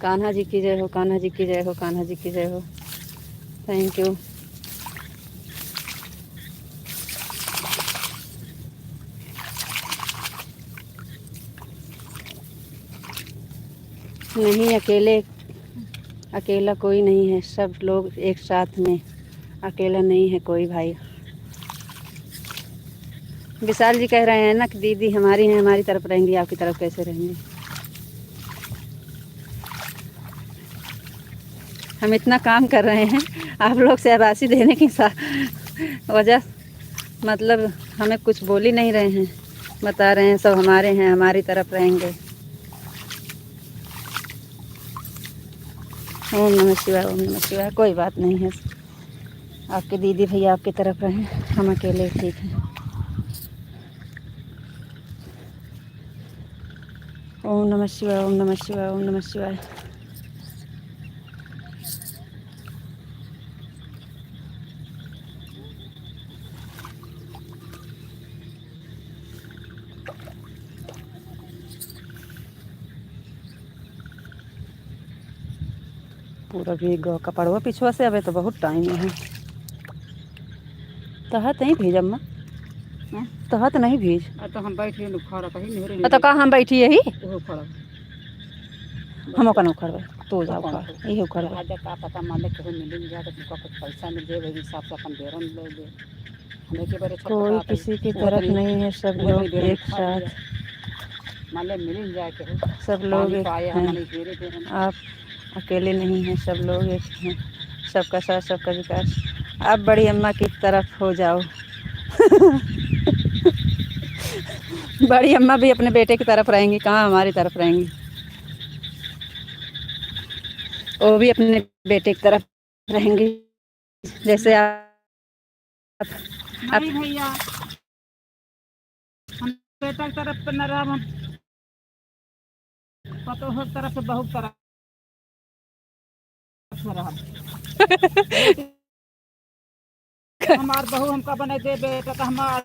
कान्हा जी की जय हो, कान्हा जी की जय हो, कान्हा जी की जय हो। Thank you. नहीं, अकेला कोई नहीं है, सब लोग एक साथ में, अकेला नहीं है कोई भाई। विशाल जी कह रहे हैं ना कि दीदी हमारी हैं, हमारी तरफ रहेंगी, आपकी तरफ कैसे रहेंगे? हम इतना काम कर रहे हैं, आप लोग शाबाशी देने की वजह मतलब हमें कुछ बोल ही नहीं रहे हैं, बता रहे हैं सब हमारे हैं, हमारी तरफ रहेंगे। ओम नमः शिवाय, ओम नमः शिवाय। कोई बात नहीं है, आपके दीदी भैया आपकी तरफ रहें, हम अकेले ठीक हैं। ओम नमः शिवाय, ओम नमः शिवाय, ओम नमः शिवाय। पूरा भीग गो कपड़वा पिछुआ से, अबे तो बहुत टाइम है। तहत नहीं भीज अम्मा, तहत नहीं भीज। तो हम बैठे खड़ा कहीं मेरे तो कहाँ हम बैठी यही, वो खड़ा हम ओका उखड़ तो जाओ उखड़, यही उखड़। आज का पता मान के मिल जाए तो तुमको कुछ पैसा मिल जाए, वही हिसाब से अपन बेरन ले ले। हमें के बारे कोई किसी की तरफ नहीं है, सब लोग एक साथ, मान ले मिल जाए के सब लोग एक हैं। आप अकेले नहीं हैं, सब लोग एक हैं, सबका साथ सबका विकास। आप बड़ी अम्मा की तरफ हो जाओ। बड़ी अम्मा भी अपने बेटे की तरफ रहेंगी, कहाँ हमारी तरफ रहेंगी? वो भी अपने बेटे की तरफ रहेंगी, जैसे आप नहीं भैया, हम बेटा की तरफ न रहा, हम पतोह तरफ से बहुत तरफ से रहा। हमार बहू हमका बने दे, बेटा तो हमार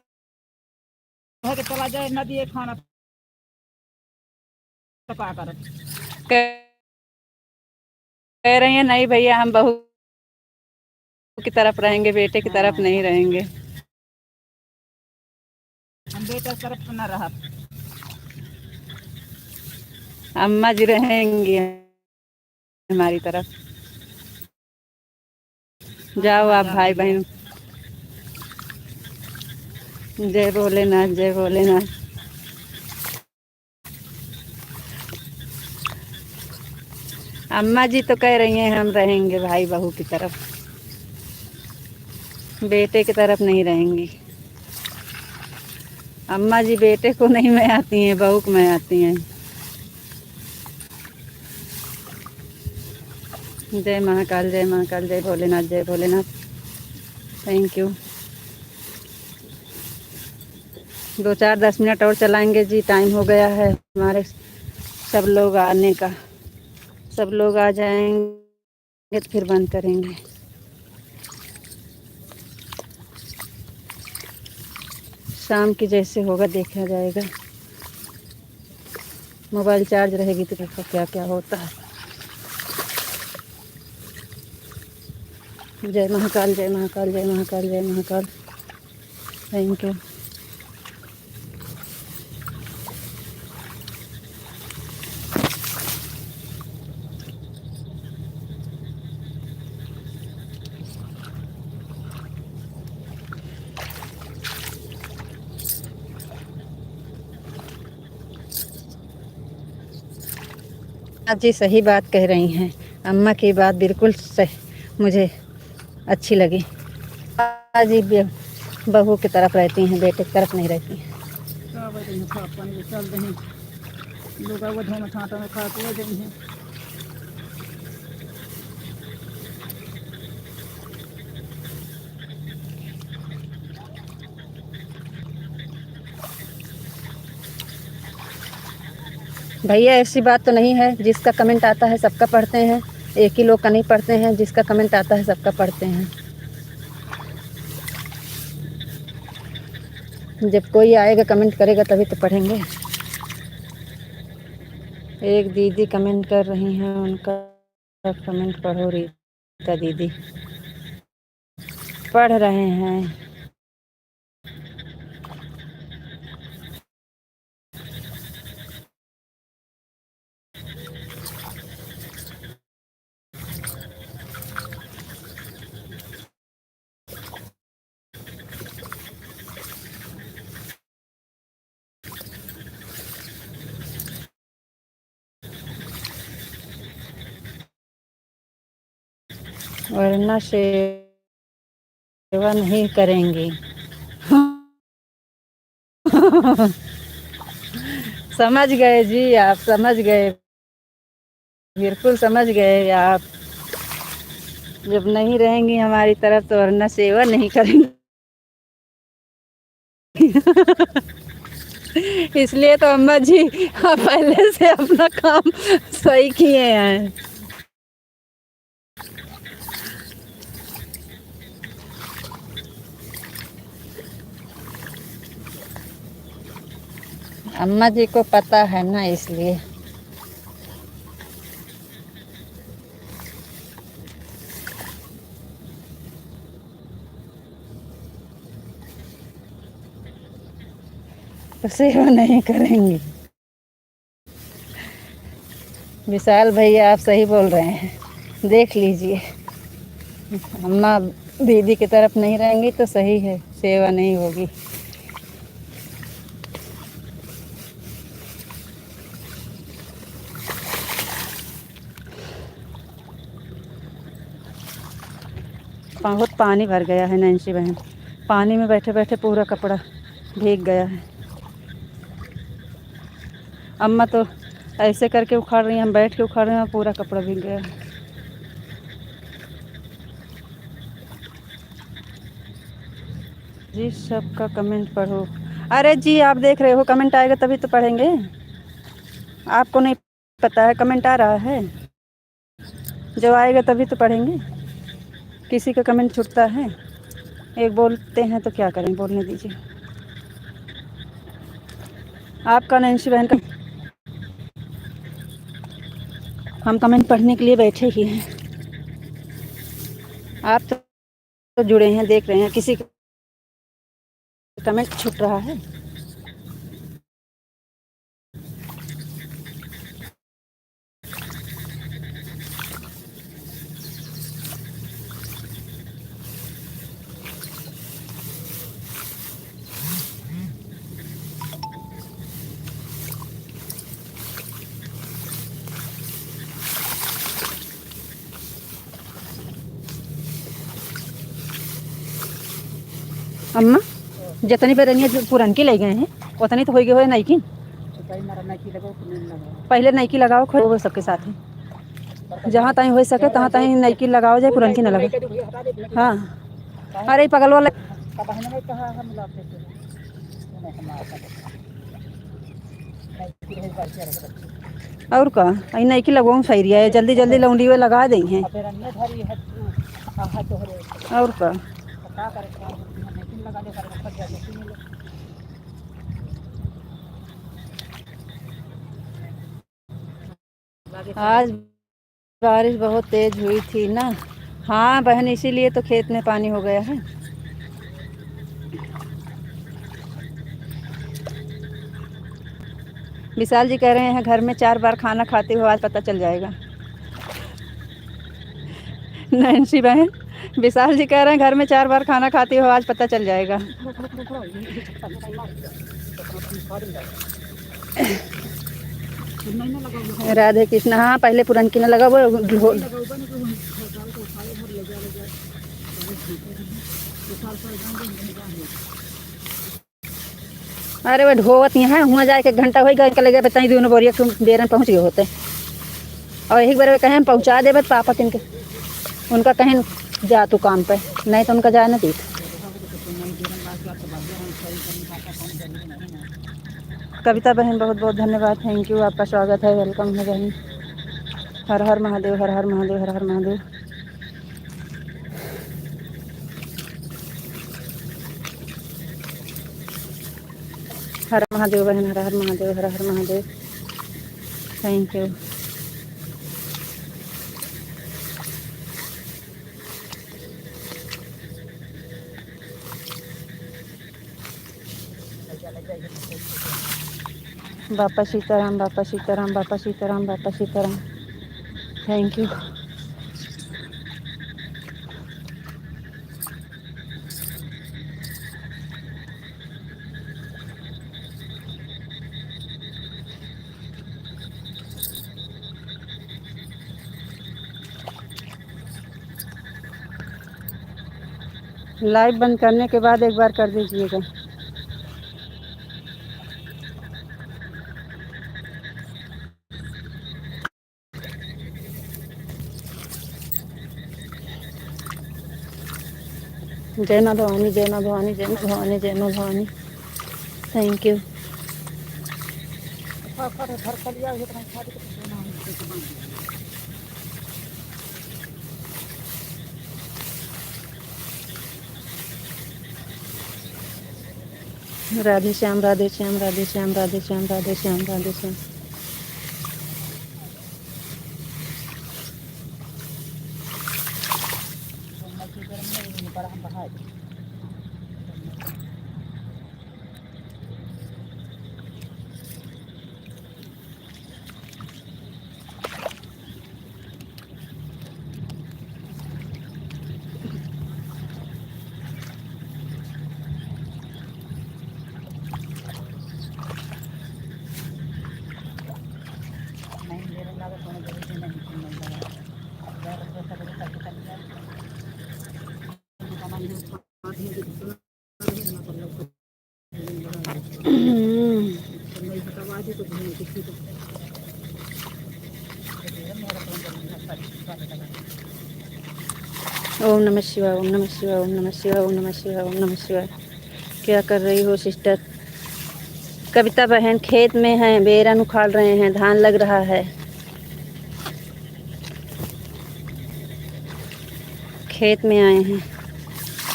के चला जाए नदी खाना पका कर। कह रही हैं नहीं भैया, हम बहू की तरफ रहेंगे, बेटे की तरफ नहीं रहेंगे। हम बेटा की तरफ न रहा। अम्मा जी रहेंगी हमारी तरफ। जाओ आप भाई बहन। जय भोलेनाथ, जय भोलेनाथ। अम्मा जी तो कह रही हैं हम रहेंगे भाई बहू की तरफ। बेटे की तरफ नहीं रहेंगी। अम्मा जी बेटे को नहीं मैं आती हैं, बहू को मैं आती हैं। जय महाकाल, जय महाकाल, जय भोलेनाथ, जय भोलेनाथ। Thank you. 2-4-10 मिनट और चलाएंगे जी, टाइम हो गया है हमारे सब लोग आने का। सब लोग आ जाएंगे तो फिर बंद करेंगे। शाम की जैसे होगा देखा जाएगा। मोबाइल चार्ज रहेगी तो देखो क्या क्या होता है। जय महाकाल, जय महाकाल, जय महाकाल, जय महाकाल। Thank you. जी सही बात कह रही हैं, अम्मा की बात बिल्कुल सही, मुझे अच्छी लगी। जी बहू की तरफ रहती हैं, बेटे की तरफ नहीं रहती हैं। चल रही लोग वो धो में छाँटा में खाते हुए गई हैं। भैया ऐसी बात तो नहीं है, जिसका कमेंट आता है सबका पढ़ते हैं। एक ही लोग का नहीं पढ़ते हैं, जिसका कमेंट आता है सबका पढ़ते हैं। जब कोई आएगा कमेंट करेगा तभी तो पढ़ेंगे। एक दीदी कमेंट कर रही हैं, उनका कमेंट पढ़ो रीता दीदी। पढ़ रहे हैं। वरना सेवा नहीं करेंगी। समझ गए जी, आप समझ गए, बिल्कुल समझ गए आप। जब नहीं रहेंगी हमारी तरफ तो वरना सेवा नहीं करेंगी। इसलिए तो अम्मा जी पहले से अपना काम सही किए हैं। अम्मा जी को पता है ना, इसलिए। तो सेवा नहीं करेंगी। विशाल भैया आप सही बोल रहे हैं, देख लीजिए। अम्मा दीदी की तरफ नहीं रहेंगी तो सही है, सेवा नहीं होगी। बहुत पानी भर गया है नैन्सी बहन, पानी में बैठे बैठे पूरा कपड़ा भीग गया है। अम्मा तो ऐसे करके उखाड़ रही हैं, हम बैठ के उखाड़ रहे हैं, पूरा कपड़ा भीग गया है। जी सबका कमेंट पढ़ो। अरे जी आप देख रहे हो, कमेंट आएगा तभी तो पढ़ेंगे। आपको नहीं पता है कमेंट आ रहा है? जब आएगा तभी तो पढ़ेंगे। किसी का कमेंट छूटता है? एक बोलते हैं तो क्या करें, बोलने दीजिए। आपका नैन्सी बहन का हम कमेंट पढ़ने के लिए बैठे ही हैं। आप तो जुड़े हैं, देख रहे हैं, किसी का कमेंट छूट रहा है? अम्मा जितनी बेरनिया पुरन की ले गए हैं उतनी तो हो गई हो नहीं की पहले नईकी लगाओ खो सबके साथ ही जहाँ तहीं हो सके तहाँ तहीं नईकी लगाओ जाए पुरन की न लगे। हाँ अरे पगल वाला और का अई नईकी लगवाऊँ सही रिया है जल्दी जल्दी लौंडी हुए लगा दी हैं और का आज बारिश बहुत तेज हुई थी ना। हाँ बहन इसीलिए तो खेत में पानी हो गया है। विशाल जी कह रहे हैं घर में 4 बार खाना खाते हो आज पता चल जाएगा। नैन्सी बहन विशाल जी कह रहे हैं घर में 4 बार खाना खाते हो आज पता चल जाएगा। राधे कृष्ण। हाँ पहले पुरन की न लगा वो अरे वो ढोवत यहाँ हुआ जाए के घंटा हो गया लगे बताई दोनों बोरिया बेरन पहुँच गए होते और एक बार कहें पहुँचा दे पापा किनके उनका कहें जा तू काम पे नहीं तो उनका जाए ना दी। कविता बहन बहुत बहुत धन्यवाद थैंक यू आपका स्वागत है वेलकम है बहन। हर हर महादेव हर हर महादेव हर हर महादेव। हर महादेव बहन हर हर महादेव हर हर महादेव थैंक यू। बापा सीताराम बापा सीताराम बापा सीताराम बापा सीताराम थैंक यू। लाइव बंद करने के बाद एक बार कर दीजिएगा। जय माँ भवानी जय माँ भवानी जय माँ भवानी जय माँ भवानी थैंक यू। राधे श्याम राधे श्याम राधे श्याम राधे श्याम राधे श्याम राधे श्याम। ओम नमः शिवाय ओम नमः शिवाय ओम नमः शिवाय ओम नमः शिवाय ओम नमः शिवाय। क्या कर रही हो सिस्टर? कविता बहन खेत में हैं बेरन उखाड़ रहे हैं धान लग रहा है। खेत में आए हैं।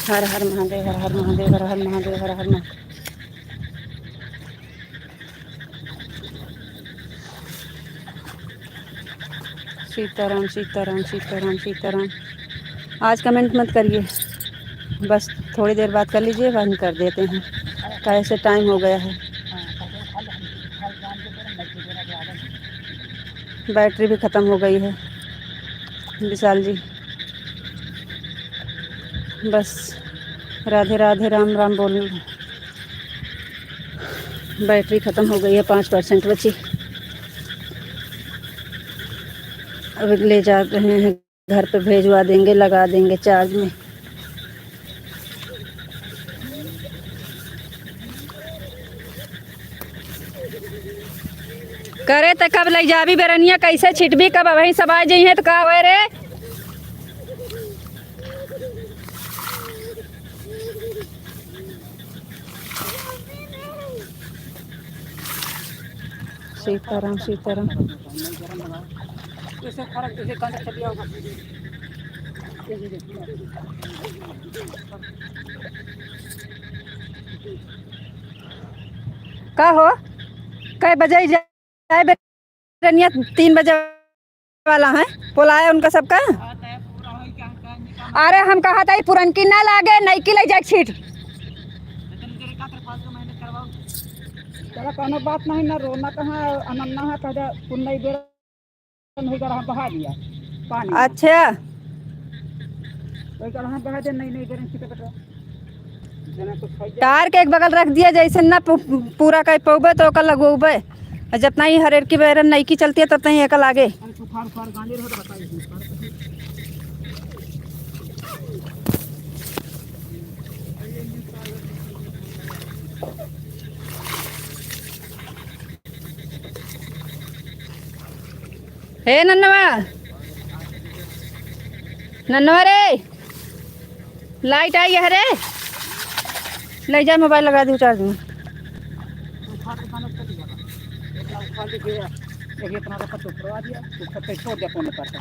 हर हर महादेव हर हर महादेव हर हर महादेव हर हर महादेव। सीताराम सीताराम सीताराम सीताराम। आज कमेंट मत करिए बस थोड़ी देर बात कर लीजिए बंद कर देते हैं कैसे टाइम हो गया है। बैटरी भी ख़त्म हो गई है विशाल जी। बस राधे राधे राम राम बोल बैटरी ख़त्म हो गई है 5% बची। अब ले जा रहे हैं घर पे भेजवा देंगे लगा देंगे चार्ज में। करे तो कब ले जाबी बेरनिया कैसे छिटबी कब वही सब आ जाइ है तो का हुए रे। सीताराम सीताराम। जैसे फर्क जैसे कांदा चलिया होगा। का हो कै बजे जाए बेरनिया 3 बजे वाला है बोलाया उनका सबका। अरे हम कहा था पुरनकी ना लागे नई की ले जाए छीट। चला कहना बात नहीं ना रोना कहाँ अनन्ना है कहा पुन्नई बेर नहीं कर बहा दिया पानी। अच्छा वही कर बहा दे नहीं बेर की तो तार के एक बगल रख दिया जैसे ना पूरा कह पौबे तो ओकर लगोबे जितना ही हरेर की बेरन नई की चलती है तब तक एक लागे। सुखाड़ उखाड़ गांधी रहो तो बताइए। हे नन्नवा नन्नवा रे लाइट आई है रे ले जा मोबाइल लगा दूँ चार्ज में। उखाड़ के खाना चल जाएगा उखाड़ के गया एक इतना रखा तो करवा दिया तो सब छोड़ दिया कौन करता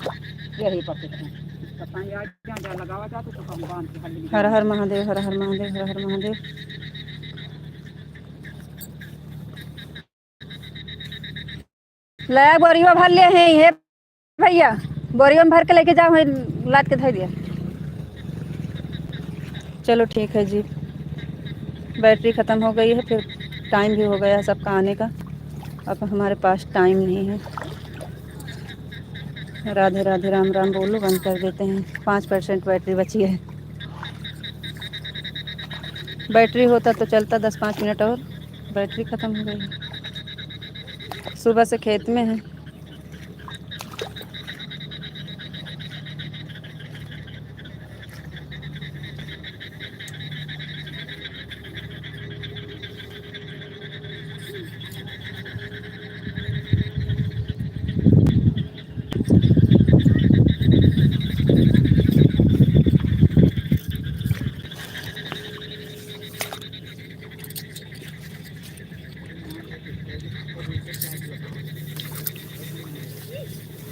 यही पत्ते पता नहीं आज क्या लगावा जाता तो हम बांध के हल्दी। हर हर महादेव हर हर महादेव हर हर महादेव। लाया बोरियो भर लिए हैं हे भैया बोरियो में भर के लेके जाओ लाद के धर दिया। चलो ठीक है जी बैटरी ख़त्म हो गई है फिर टाइम भी हो गया सबका आने का अब हमारे पास टाइम नहीं है। राधे राधे राम राम बोलो बंद कर देते हैं 5% बैटरी बची है। बैटरी होता तो चलता 10-5 मिनट और बैटरी ख़त्म हो गई है। सुबह से खेत में है।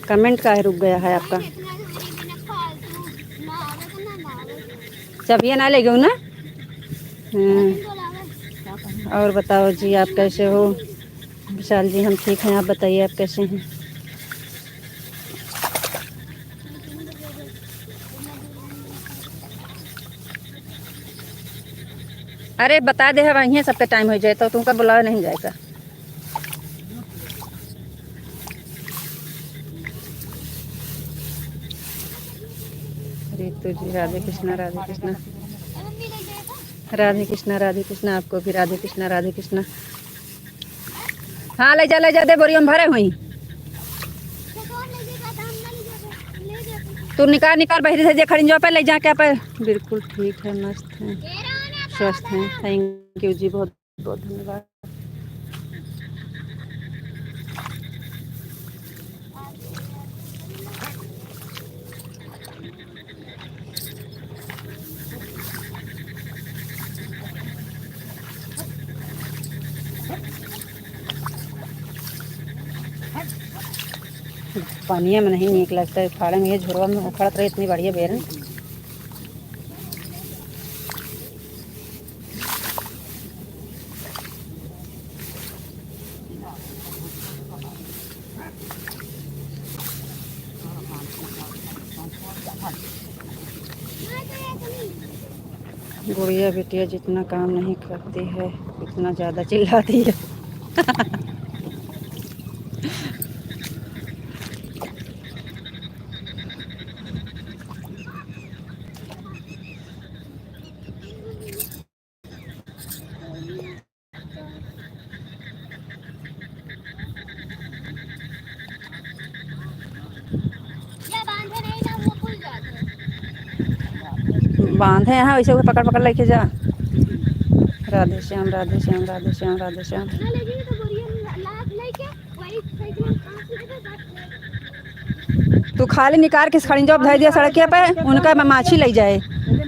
कमेंट का रुक गया है आपका चबिया ना ले गऊ ना। और बताओ जी आप कैसे हो। विशाल जी हम ठीक हैं आप बताइए आप कैसे हैं। अरे बता दे वहीं सबका टाइम हो जाए तो तुमका बुलाया नहीं जाएगा। रितु जी राधे कृष्णा राधे कृष्णा राधे कृष्णा राधे कृष्णा आपको भी राधे कृष्णा राधे कृष्णा। हाँ ले जा दे बोरियो में भरे हुई तू निकाल बहरी से जे खड़ी जो पे ले जा क्या पे। बिल्कुल ठीक है मस्त है स्वस्थ हैं थैंक यू जी बहुत बहुत धन्यवाद। पानी में नहीं नीक लगता है फाड़े में ये झुरवा में उखड़त रहे इतनी बढ़िया बेर। गुड़िया बिटिया जितना काम नहीं करती है उतना ज़्यादा चिल्लाती है। बांधे यहाँ वैसे को पकड़ पकड़ लेके जा। राधे श्याम राधे श्याम राधे श्याम राधे श्याम। तू खाली निकाल के खड़ी जब धर दिया सड़किया पे उनका माछी ले जाए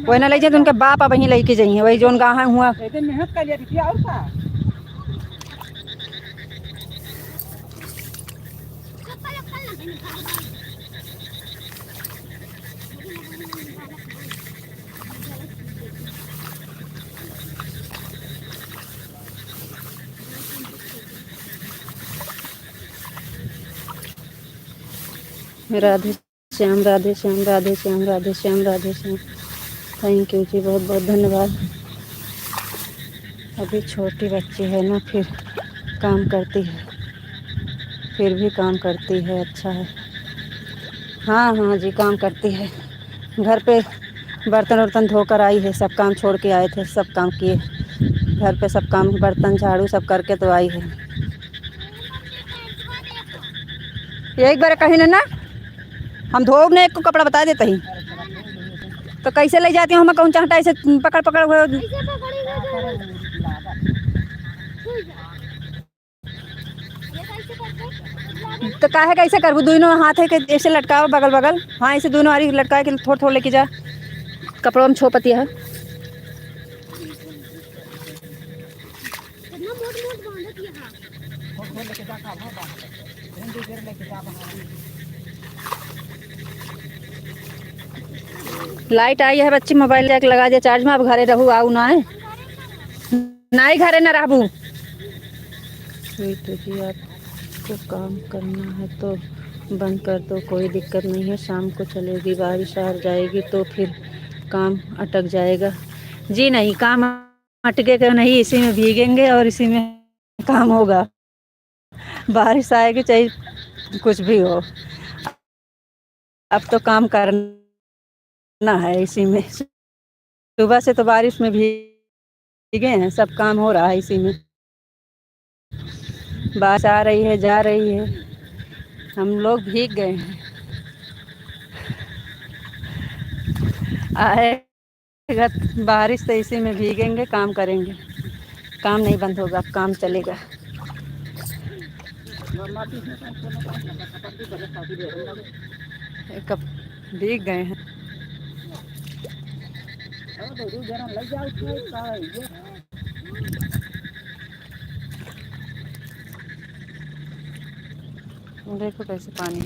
वही ना ले जाए तो उनके बाप अब वहीं लेके जाइए वही जोन गाँव हुआ मेहनत कर लिया और का राधे श्याम राधे श्याम राधे श्याम राधे श्याम राधे श्याम। थैंक यू जी, बहुत बहुत धन्यवाद। अभी छोटी बच्ची है ना, फिर काम करती है, फिर भी काम करती है, अच्छा है। हाँ हाँ जी, काम करती है। घर पे बर्तन वर्तन धोकर आई है, सब काम छोड़ के आए थे, सब काम किए घर पे, सब काम बर्तन झाड़ू सब करके तो आई है। एक बार कहीं ना हम धोब ने एक को कपड़ा बता देते ही तो कैसे ले जाती हूँ, हम कौन चाहता ऐसे पकड़ पकड़ तो काहे कैसे करबू, दोनों हाथ है कि ऐसे लटकाओ बगल बगल, हाँ ऐसे दोनों आरी लटका के थोड़ा थोड़ा लेके जा, कपड़ों में छोपती है। लाइट आई है, बच्ची मोबाइल जाके लगा दिया चार्ज में, अब घरे रहू आऊ ना है ना ही घरे ना रहबू। तो जी आपको काम करना है तो बंद कर दो, कोई दिक्कत नहीं है, शाम को चलेगी, बारिश आ जाएगी तो फिर काम अटक जाएगा। जी नहीं, काम अटकेगा नहीं, इसी में भीगेंगे और इसी में काम होगा। बारिश आएगी चाहे कुछ भी हो, अब तो काम करना है इसी में। सुबह से तो बारिश में भीगे हैं, सब काम हो रहा है इसी में। बारिश आ रही है जा रही है, हम लोग भीग गए हैं। आएगा बारिश तो इसी में भीगेंगे, काम करेंगे, काम नहीं बंद होगा, काम चलेगा। कब भीग गए हैं। देखो कैसे पानी है।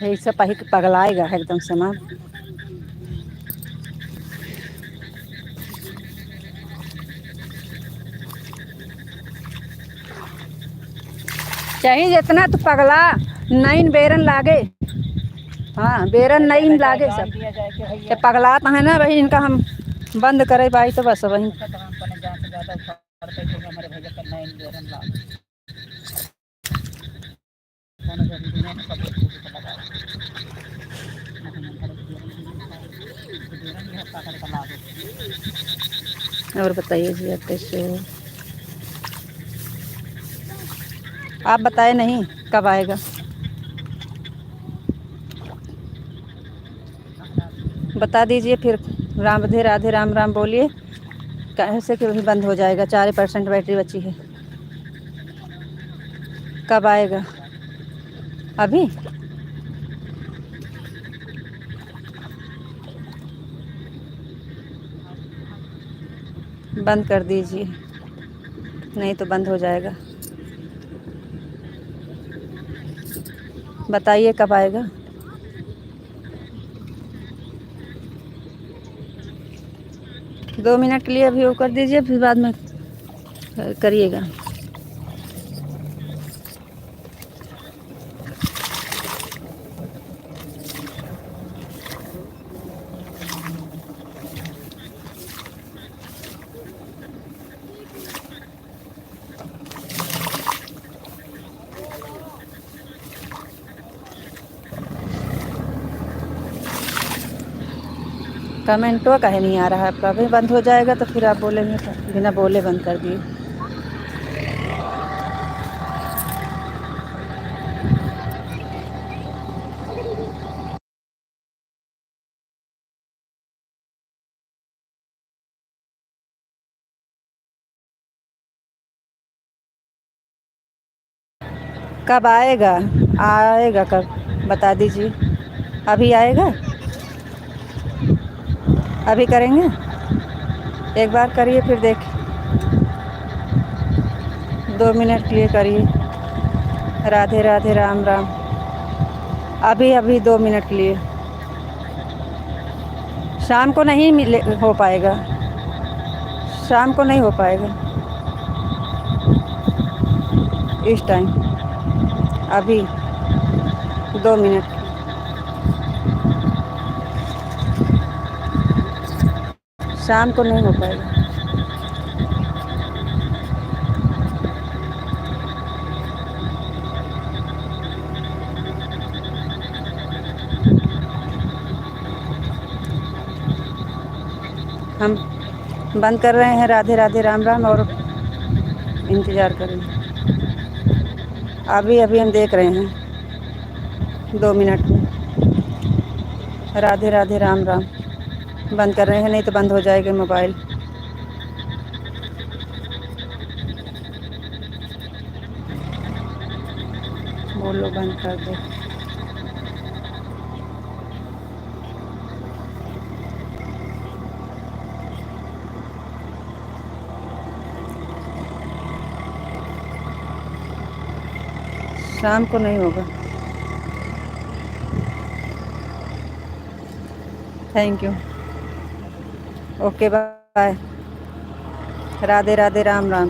ऐसा पगलाएगा एकदम सामान। चाहिए जितना तो पगला, नईन बेरन लागे, हाँ बेरन नईन लागे सब, ये पगला तो है ना भाई, इनका हम बंद करे भाई तो बस वही। और बताइए जी आप कैसे हो? आप बताए नहीं कब आएगा? बता दीजिए फिर। राधे राधे राम राम बोलिए, कैसे कि वही बंद हो जाएगा, 4% बैटरी बची है। कब आएगा? अभी बंद कर दीजिए, नहीं तो बंद हो जाएगा। बताइए कब आएगा? दो मिनट के लिए अभी वो कर दीजिए, फिर बाद में करिएगा। कमेंटो कहे नहीं आ रहा है आपका, अभी बंद हो जाएगा तो फिर आप बोलेंगे तो बिना बोले बंद कर दिए। कब आएगा? आएगा कब बता दीजिए। अभी आएगा? अभी करेंगे? एक बार करिए फिर देख। 2 मिनट के लिए करिए। राधे राधे राम राम। अभी अभी 2 मिनट के लिए। शाम को नहीं मिले हो पाएगा। शाम को नहीं हो पाएगा इस टाइम। अभी 2 मिनट। शाम को नहीं हो पाएगा। हम बंद कर रहे हैं। राधे राधे राम राम। और इंतज़ार करें। अभी अभी हम देख रहे हैं 2 मिनट में। राधे राधे राम राम। बंद कर रहे हैं, नहीं तो बंद हो जाएगा मोबाइल। बोलो बंद कर दो। शाम को नहीं होगा। Thank you. Okay bye. Radhe Radhe Ram Ram.